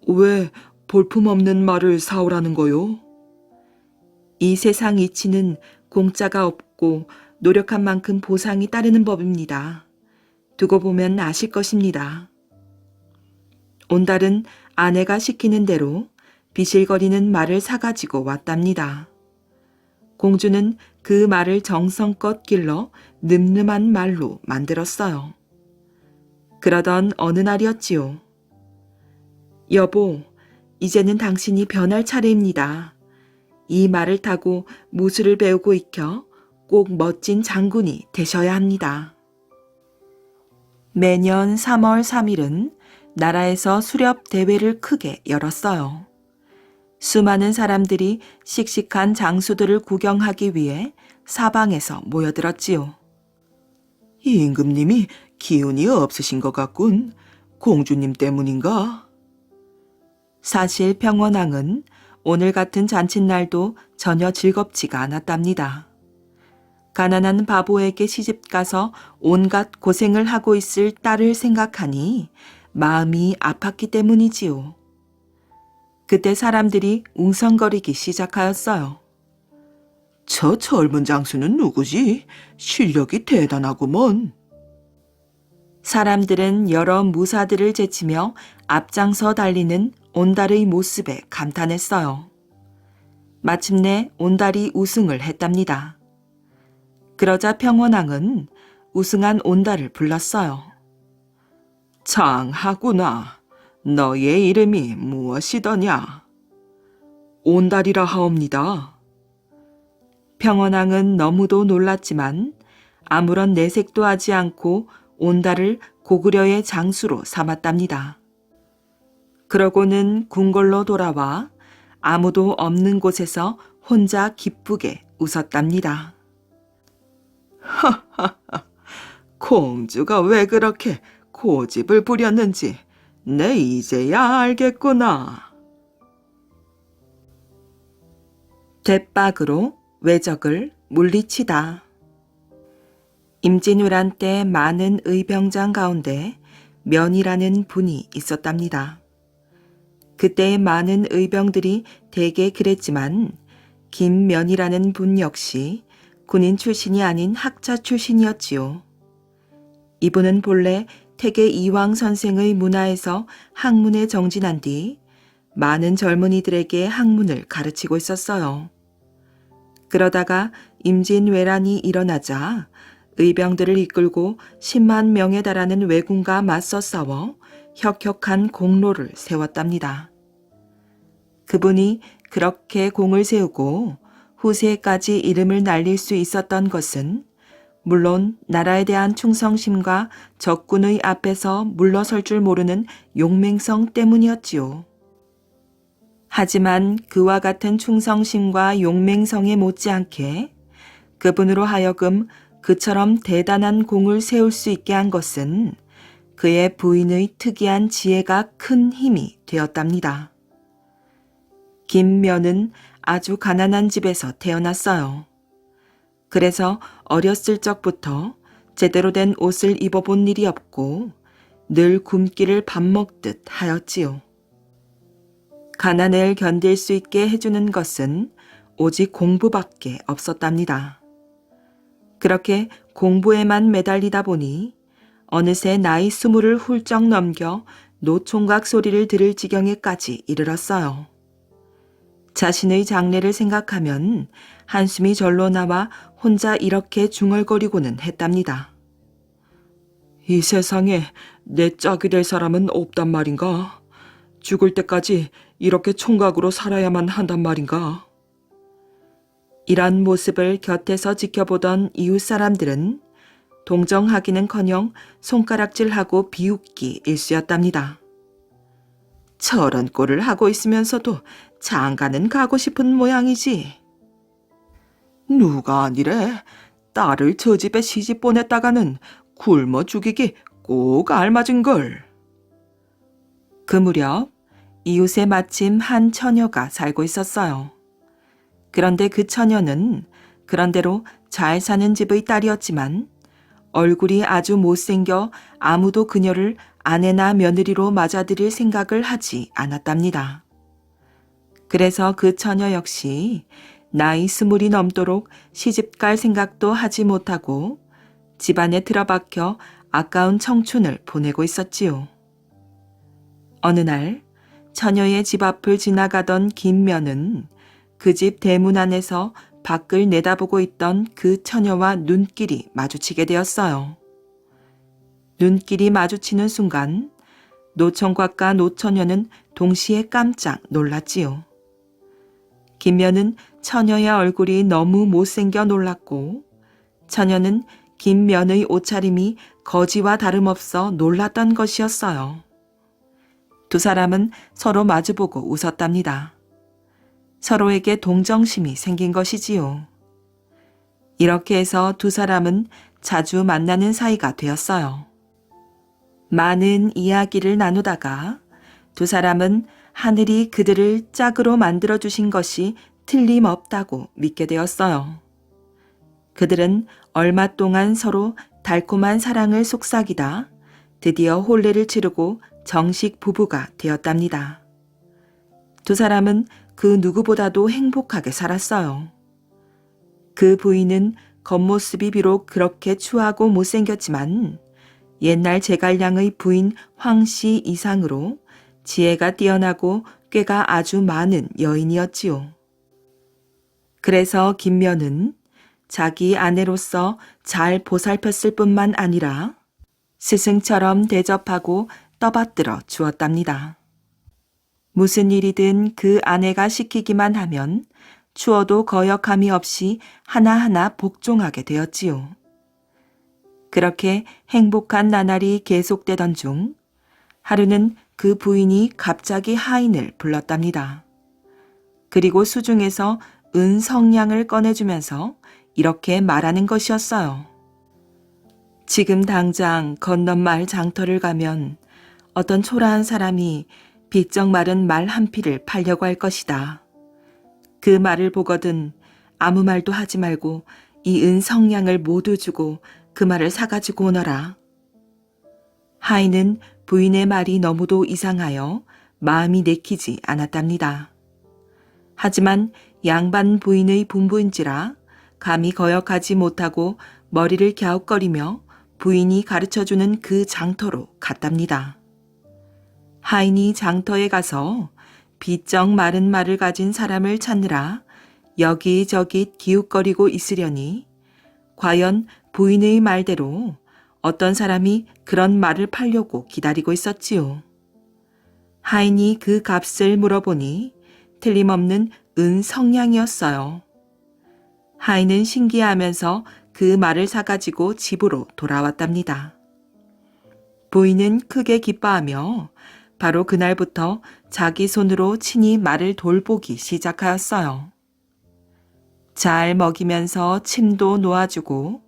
왜 볼품없는 말을 사오라는 거요? 이 세상 이치는 공짜가 없고 노력한 만큼 보상이 따르는 법입니다. 두고 보면 아실 것입니다. 온달은 아내가 시키는 대로 비실거리는 말을 사가지고 왔답니다. 공주는 그 말을 정성껏 길러 늠름한 말로 만들었어요. 그러던 어느 날이었지요. 여보, 이제는 당신이 변할 차례입니다. 이 말을 타고 무술을 배우고 익혀 꼭 멋진 장군이 되셔야 합니다. 매년 3월 3일은 나라에서 수렵 대회를 크게 열었어요. 수많은 사람들이 씩씩한 장수들을 구경하기 위해 사방에서 모여들었지요. 임금님이 기운이 없으신 것 같군. 공주님 때문인가? 사실 평원왕은 오늘 같은 잔칫날도 전혀 즐겁지가 않았답니다. 가난한 바보에게 시집가서 온갖 고생을 하고 있을 딸을 생각하니 마음이 아팠기 때문이지요. 그때 사람들이 웅성거리기 시작하였어요. 저 젊은 장수는 누구지? 실력이 대단하구먼. 사람들은 여러 무사들을 제치며 앞장서 달리는 온달의 모습에 감탄했어요. 마침내 온달이 우승을 했답니다. 그러자 평원왕은 우승한 온달을 불렀어요. 장하구나. 너의 이름이 무엇이더냐? 온달이라 하옵니다. 평원왕은 너무도 놀랐지만 아무런 내색도 하지 않고 온달을 고구려의 장수로 삼았답니다. 그러고는 궁궐로 돌아와 아무도 없는 곳에서 혼자 기쁘게 웃었답니다. 하하하, 공주가 왜 그렇게 고집을 부렸는지 내 이제야 알겠구나. 대박으로 외적을 물리치다. 임진왜란 때 많은 의병장 가운데 면이라는 분이 있었답니다. 그때의 많은 의병들이 대개 그랬지만 김면이라는 분 역시 군인 출신이 아닌 학자 출신이었지요. 이분은 본래 태계 이황 선생의 문화에서 학문에 정진한 뒤 많은 젊은이들에게 학문을 가르치고 있었어요. 그러다가 임진왜란이 일어나자 의병들을 이끌고 10만 명에 달하는 왜군과 맞서 싸워 혁혁한 공로를 세웠답니다. 그분이 그렇게 공을 세우고 후세까지 이름을 날릴 수 있었던 것은 물론 나라에 대한 충성심과 적군의 앞에서 물러설 줄 모르는 용맹성 때문이었지요. 하지만 그와 같은 충성심과 용맹성에 못지않게 그분으로 하여금 그처럼 대단한 공을 세울 수 있게 한 것은 그의 부인의 특이한 지혜가 큰 힘이 되었답니다. 김면은 아주 가난한 집에서 태어났어요. 그래서 어렸을 적부터 제대로 된 옷을 입어본 일이 없고 늘 굶기를 밥 먹듯 하였지요. 가난을 견딜 수 있게 해주는 것은 오직 공부밖에 없었답니다. 그렇게 공부에만 매달리다 보니 어느새 나이 20을 훌쩍 넘겨 노총각 소리를 들을 지경에까지 이르렀어요. 자신의 장래를 생각하면 한숨이 절로 나와 혼자 이렇게 중얼거리고는 했답니다. 이 세상에 내 짝이 될 사람은 없단 말인가? 죽을 때까지 이렇게 총각으로 살아야만 한단 말인가? 이런 모습을 곁에서 지켜보던 이웃 사람들은 동정하기는커녕 손가락질하고 비웃기 일쑤였답니다. 저런 꼴을 하고 있으면서도 장가는 가고 싶은 모양이지. 누가 아니래. 딸을 저 집에 시집 보냈다가는 굶어 죽이기 꼭 알맞은걸. 그 무렵 이웃에 마침 한 처녀가 살고 있었어요. 그런데 그 처녀는 그런대로 잘 사는 집의 딸이었지만 얼굴이 아주 못생겨 아무도 그녀를 아내나 며느리로 맞아들일 생각을 하지 않았답니다. 그래서 그 처녀 역시 나이 20이 넘도록 시집갈 생각도 하지 못하고 집안에 틀어박혀 아까운 청춘을 보내고 있었지요. 어느 날 처녀의 집 앞을 지나가던 김면은 그 집 대문 안에서 밖을 내다보고 있던 그 처녀와 눈길이 마주치게 되었어요. 눈길이 마주치는 순간 노총각과 노처녀는 동시에 깜짝 놀랐지요. 김면은 처녀의 얼굴이 너무 못생겨 놀랐고 처녀는 김면의 옷차림이 거지와 다름없어 놀랐던 것이었어요. 두 사람은 서로 마주보고 웃었답니다. 서로에게 동정심이 생긴 것이지요. 이렇게 해서 두 사람은 자주 만나는 사이가 되었어요. 많은 이야기를 나누다가 두 사람은 하늘이 그들을 짝으로 만들어주신 것이 틀림없다고 믿게 되었어요. 그들은 얼마 동안 서로 달콤한 사랑을 속삭이다 드디어 혼례를 치르고 정식 부부가 되었답니다. 두 사람은 그 누구보다도 행복하게 살았어요. 그 부인은 겉모습이 비록 그렇게 추하고 못생겼지만 옛날 제갈량의 부인 황씨 이상으로 지혜가 뛰어나고 꾀가 아주 많은 여인이었지요. 그래서 김면은 자기 아내로서 잘 보살폈을 뿐만 아니라 스승처럼 대접하고 떠받들어 주었답니다. 무슨 일이든 그 아내가 시키기만 하면 추워도 거역함이 없이 하나하나 복종하게 되었지요. 그렇게 행복한 나날이 계속되던 중 하루는 그 부인이 갑자기 하인을 불렀답니다. 그리고 수중에서 은성냥을 꺼내주면서 이렇게 말하는 것이었어요. 지금 당장 건넌 마을 장터를 가면 어떤 초라한 사람이 비쩍 마른 말 한 피를 팔려고 할 것이다. 그 말을 보거든 아무 말도 하지 말고 이 은성냥을 모두 주고 그 말을 사가지고 오너라. 하인은 부인의 말이 너무도 이상하여 마음이 내키지 않았답니다. 하지만 양반 부인의 분부인지라 감히 거역하지 못하고 머리를 갸웃거리며 부인이 가르쳐주는 그 장터로 갔답니다. 하인이 장터에 가서 비쩍 마른 말을 가진 사람을 찾느라 여기저기 기웃거리고 있으려니 과연 부인의 말대로 어떤 사람이 그런 말을 팔려고 기다리고 있었지요. 하인이 그 값을 물어보니 틀림없는 은성냥이었어요. 하인은 신기해하면서 그 말을 사가지고 집으로 돌아왔답니다. 부인은 크게 기뻐하며 바로 그날부터 자기 손으로 친히 말을 돌보기 시작하였어요. 잘 먹이면서 침도 놓아주고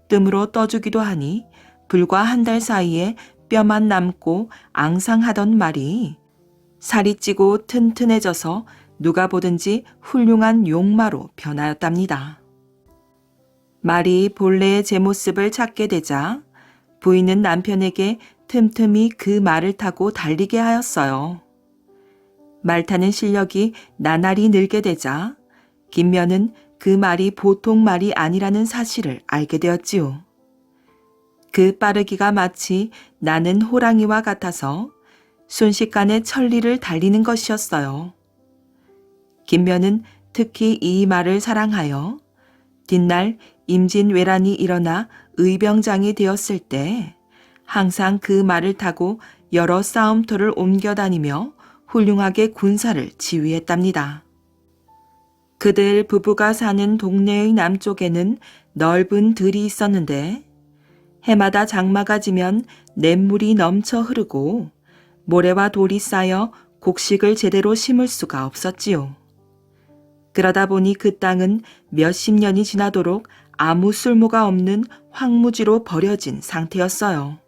뜸으로 떠주기도 하니 불과 한 달 사이에 뼈만 남고 앙상하던 말이 살이 찌고 튼튼해져서 누가 보든지 훌륭한 용마로 변하였답니다. 말이 본래의 제 모습을 찾게 되자 부인은 남편에게 틈틈이 그 말을 타고 달리게 하였어요. 말 타는 실력이 나날이 늘게 되자 김면은 그 말이 보통 말이 아니라는 사실을 알게 되었지요. 그 빠르기가 마치 나는 호랑이와 같아서 순식간에 천리를 달리는 것이었어요. 김면은 특히 이 말을 사랑하여 뒷날 임진왜란이 일어나 의병장이 되었을 때 항상 그 말을 타고 여러 싸움터를 옮겨다니며 훌륭하게 군사를 지휘했답니다. 그들 부부가 사는 동네의 남쪽에는 넓은 들이 있었는데 해마다 장마가 지면 냇물이 넘쳐 흐르고 모래와 돌이 쌓여 곡식을 제대로 심을 수가 없었지요. 그러다 보니 그 땅은 몇십 년이 지나도록 아무 쓸모가 없는 황무지로 버려진 상태였어요.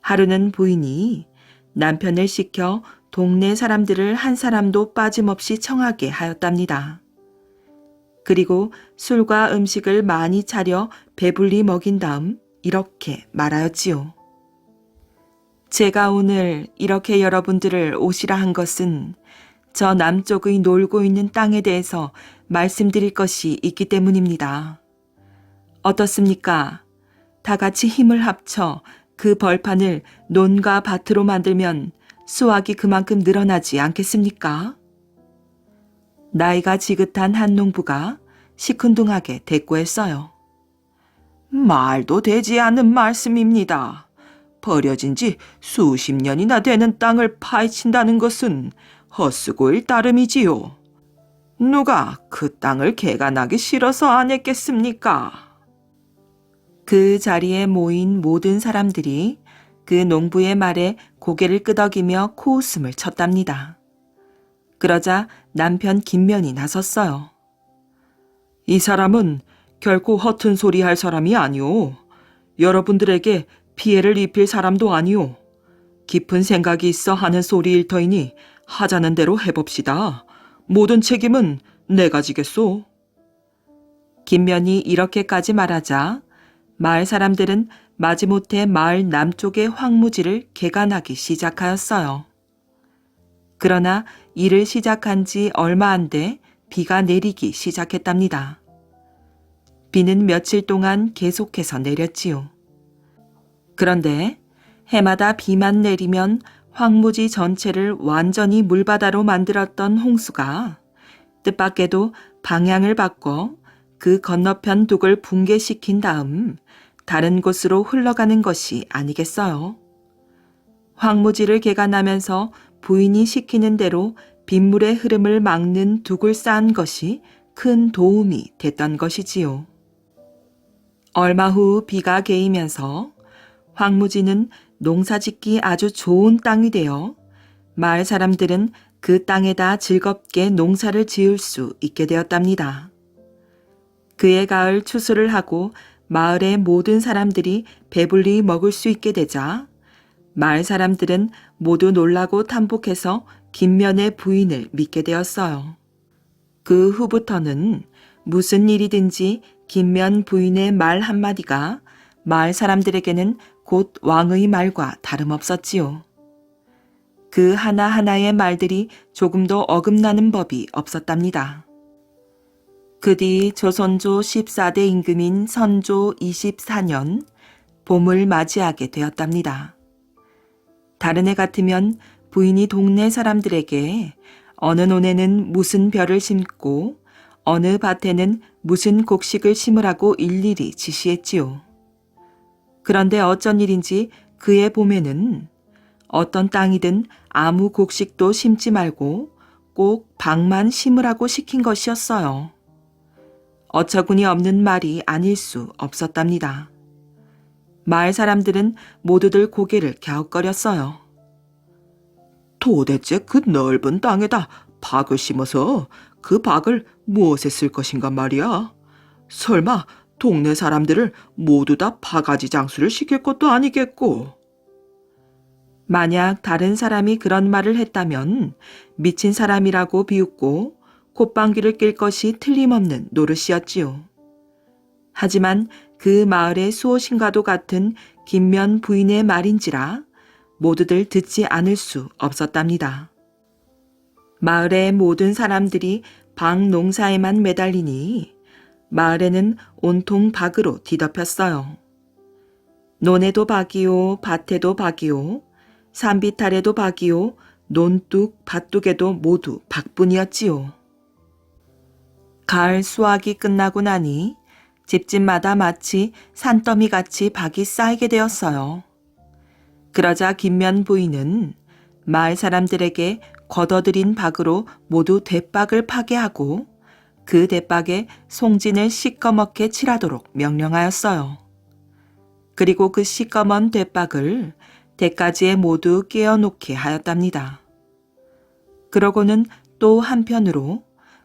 하루는 부인이 남편을 시켜 동네 사람들을 한 사람도 빠짐없이 청하게 하였답니다. 그리고 술과 음식을 많이 차려 배불리 먹인 다음 이렇게 말하였지요. 제가 오늘 이렇게 여러분들을 오시라 한 것은 저 남쪽의 놀고 있는 땅에 대해서 말씀드릴 것이 있기 때문입니다. 어떻습니까? 다 같이 힘을 합쳐 그 벌판을 논과 밭으로 만들면 수확이 그만큼 늘어나지 않겠습니까? 나이가 지긋한 한 농부가 시큰둥하게 대꾸했어요. 말도 되지 않는 말씀입니다. 버려진 지 수십 년이나 되는 땅을 파헤친다는 것은 헛수고일 따름이지요. 누가 그 땅을 개간하기 싫어서 안 했겠습니까? 그 자리에 모인 모든 사람들이 그 농부의 말에 고개를 끄덕이며 코웃음을 쳤답니다. 그러자 남편 김면이 나섰어요. 이 사람은 결코 허튼 소리 할 사람이 아니오. 여러분들에게 피해를 입힐 사람도 아니오. 깊은 생각이 있어 하는 소리일 터이니 하자는 대로 해봅시다. 모든 책임은 내가 지겠소. 김면이 이렇게까지 말하자 마을 사람들은 마지못해 마을 남쪽의 황무지를 개간하기 시작하였어요. 그러나 일을 시작한 지 얼마 안 돼 비가 내리기 시작했답니다. 비는 며칠 동안 계속해서 내렸지요. 그런데 해마다 비만 내리면 황무지 전체를 완전히 물바다로 만들었던 홍수가 뜻밖에도 방향을 바꿔 그 건너편 둑을 붕괴시킨 다음 다른 곳으로 흘러가는 것이 아니겠어요. 황무지를 개간하면서 부인이 시키는 대로 빗물의 흐름을 막는 둑을 쌓은 것이 큰 도움이 됐던 것이지요. 얼마 후 비가 개이면서 황무지는 농사짓기 아주 좋은 땅이 되어 마을 사람들은 그 땅에다 즐겁게 농사를 지을 수 있게 되었답니다. 그해 가을 추수를 하고 마을의 모든 사람들이 배불리 먹을 수 있게 되자 마을 사람들은 모두 놀라고 탐복해서 김면의 부인을 믿게 되었어요. 그 후부터는 무슨 일이든지 김면 부인의 말 한마디가 마을 사람들에게는 곧 왕의 말과 다름없었지요. 그 하나하나의 말들이 조금도 어긋나는 법이 없었답니다. 그 뒤 조선조 14대 임금인 선조 24년 봄을 맞이하게 되었답니다. 다른 해 같으면 부인이 동네 사람들에게 어느 논에는 무슨 벼를 심고 어느 밭에는 무슨 곡식을 심으라고 일일이 지시했지요. 그런데 어쩐 일인지 그해 봄에는 어떤 땅이든 아무 곡식도 심지 말고 꼭 밭만 심으라고 시킨 것이었어요. 어처구니 없는 말이 아닐 수 없었답니다. 마을 사람들은 모두들 고개를 갸웃거렸어요. 도대체 그 넓은 땅에다 박을 심어서 그 박을 무엇에 쓸 것인가 말이야. 설마 동네 사람들을 모두 다 바가지 장수를 시킬 것도 아니겠고. 만약 다른 사람이 그런 말을 했다면 미친 사람이라고 비웃고 콧방귀를 낄 것이 틀림없는 노릇이었지요. 하지만 그 마을의 수호신과도 같은 김면 부인의 말인지라 모두들 듣지 않을 수 없었답니다. 마을의 모든 사람들이 박 농사에만 매달리니 마을에는 온통 박으로 뒤덮였어요. 논에도 박이요, 밭에도 박이요, 산비탈에도 박이요, 논둑, 밭둑에도 모두 박뿐이었지요. 가을 수확이 끝나고 나니 집집마다 마치 산더미같이 박이 쌓이게 되었어요. 그러자 김면 부인은 마을 사람들에게 걷어들인 박으로 모두 대박을 파게 하고 그 대박에 송진을 시꺼멓게 칠하도록 명령하였어요. 그리고 그 시꺼먼 대박을 대가지에 모두 깨어놓게 하였답니다. 그러고는 또 한편으로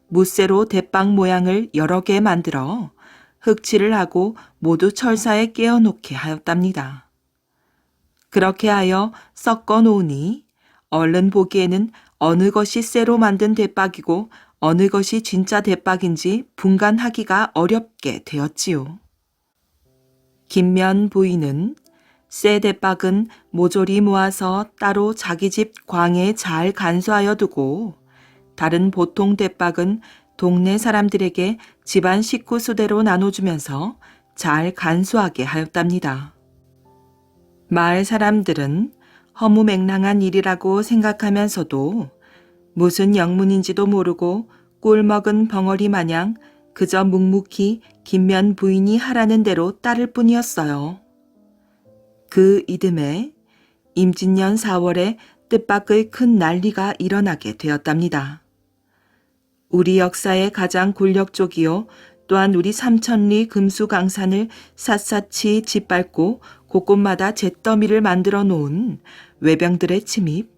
무쇠로 대박 모양을 여러 개 만들어 흑칠을 하고 모두 철사에 깨어놓게 하였답니다. 그렇게 하여 섞어 놓으니 얼른 보기에는 어느 것이 쇠로 만든 대박이고 어느 것이 진짜 대박인지 분간하기가 어렵게 되었지요. 김면 부인은 쇠 대박은 모조리 모아서 따로 자기 집 광에 잘 간수하여 두고 다른 보통 대박은 동네 사람들에게 집안 식구 수대로 나눠주면서 잘 간수하게 하였답니다. 마을 사람들은 허무맹랑한 일이라고 생각하면서도 무슨 영문인지도 모르고 꿀 먹은 벙어리 마냥 그저 묵묵히 김면 부인이 하라는 대로 따를 뿐이었어요. 그 이듬해 임진년 4월에 뜻밖의 큰 난리가 일어나게 되었답니다. 우리 역사의 가장 굴력족이요 또한 우리 삼천리 금수강산을 샅샅이 짓밟고 곳곳마다 잿더미를 만들어 놓은 외병들의 침입,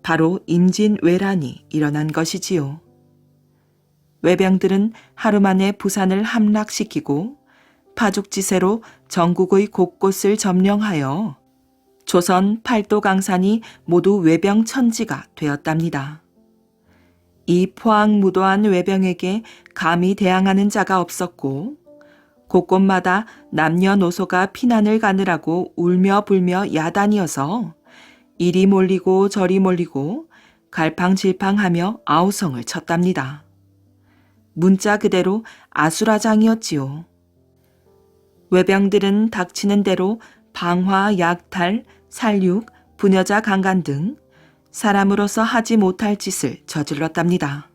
바로 임진왜란이 일어난 것이지요. 외병들은 하루 만에 부산을 함락시키고 파죽지세로 전국의 곳곳을 점령하여 조선 팔도강산이 모두 외병천지가 되었답니다. 이 포악무도한 외병에게 감히 대항하는 자가 없었고 곳곳마다 남녀노소가 피난을 가느라고 울며 불며 야단이어서 이리 몰리고 저리 몰리고 갈팡질팡하며 아우성을 쳤답니다. 문자 그대로 아수라장이었지요. 외병들은 닥치는 대로 방화, 약탈, 살육, 부녀자 강간 등 사람으로서 하지 못할 짓을 저질렀답니다.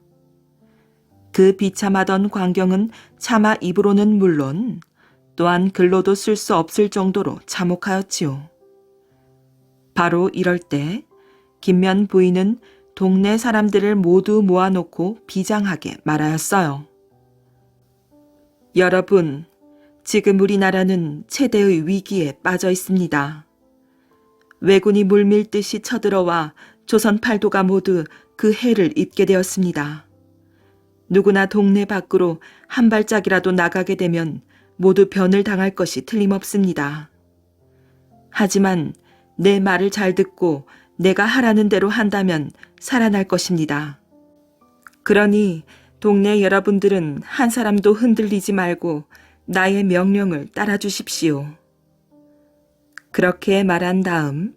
그 비참하던 광경은 차마 입으로는 물론 또한 글로도 쓸 수 없을 정도로 참혹하였지요. 바로 이럴 때 김면 부인은 동네 사람들을 모두 모아놓고 비장하게 말하였어요. 여러분, 지금 우리나라는 최대의 위기에 빠져 있습니다. 왜군이 물밀듯이 쳐들어와 조선 팔도가 모두 그 해를 입게 되었습니다. 누구나 동네 밖으로 한 발짝이라도 나가게 되면 모두 변을 당할 것이 틀림없습니다. 하지만 내 말을 잘 듣고 내가 하라는 대로 한다면 살아날 것입니다. 그러니 동네 여러분들은 한 사람도 흔들리지 말고 나의 명령을 따라 주십시오. 그렇게 말한 다음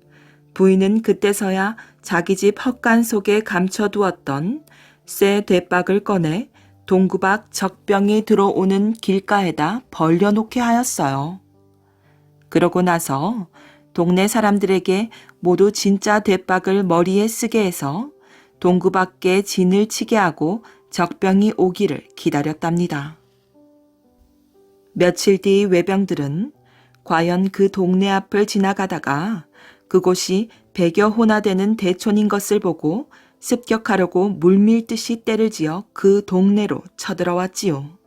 부인은 그때서야 자기 집 헛간 속에 감춰두었던 쇠 대박을 꺼내 동구박 적병이 들어오는 길가에다 벌려놓게 하였어요. 그러고 나서 동네 사람들에게 모두 진짜 대박을 머리에 쓰게 해서 동구밖에 진을 치게 하고 적병이 오기를 기다렸답니다. 며칠 뒤 외병들은 과연 그 동네 앞을 지나가다가 그곳이 100여 호나 되는 대촌인 것을 보고 습격하려고 물밀듯이 떼를 지어 그 동네로 쳐들어왔지요.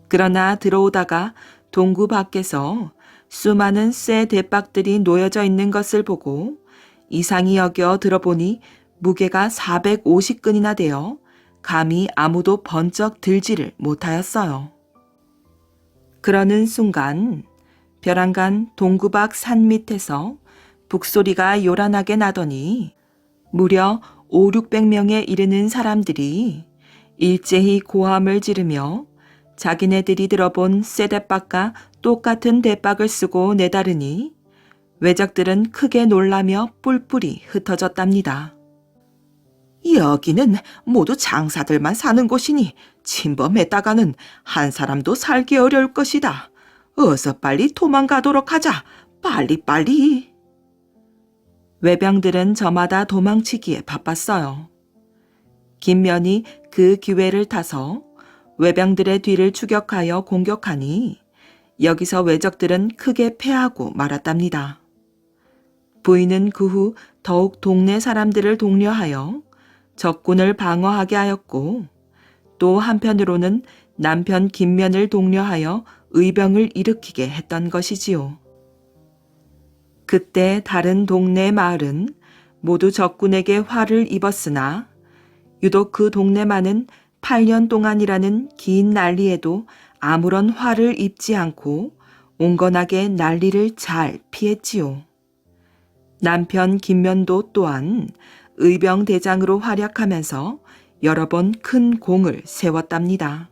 그러나 들어오다가 동구 밖에서 수많은 쇠 대박들이 놓여져 있는 것을 보고 이상히 여겨 들어보니 무게가 450근이나 되어 감히 아무도 번쩍 들지를 못하였어요. 그러는 순간 벼랑간 동구박 산 밑에서 북소리가 요란하게 나더니 무려 5, 600명에 이르는 사람들이 일제히 고함을 지르며 자기네들이 들어본 쇠대박과 똑같은 대박을 쓰고 내다르니 외적들은 크게 놀라며 뿔뿔이 흩어졌답니다. 여기는 모두 장사들만 사는 곳이니 침범했다가는 한 사람도 살기 어려울 것이다. 어서 빨리 도망가도록 하자. 빨리빨리. 외병들은 저마다 도망치기에 바빴어요. 김면이 그 기회를 타서 외병들의 뒤를 추격하여 공격하니 여기서 외적들은 크게 패하고 말았답니다. 부인은 그 후 더욱 동네 사람들을 독려하여 적군을 방어하게 하였고 또 한편으로는 남편 김면을 독려하여 의병을 일으키게 했던 것이지요. 그때 다른 동네 마을은 모두 적군에게 화를 입었으나 유독 그 동네만은 8년 동안이라는 긴 난리에도 아무런 화를 입지 않고 온건하게 난리를 잘 피했지요. 남편 김면도 또한 의병 대장으로 활약하면서 여러 번 큰 공을 세웠답니다.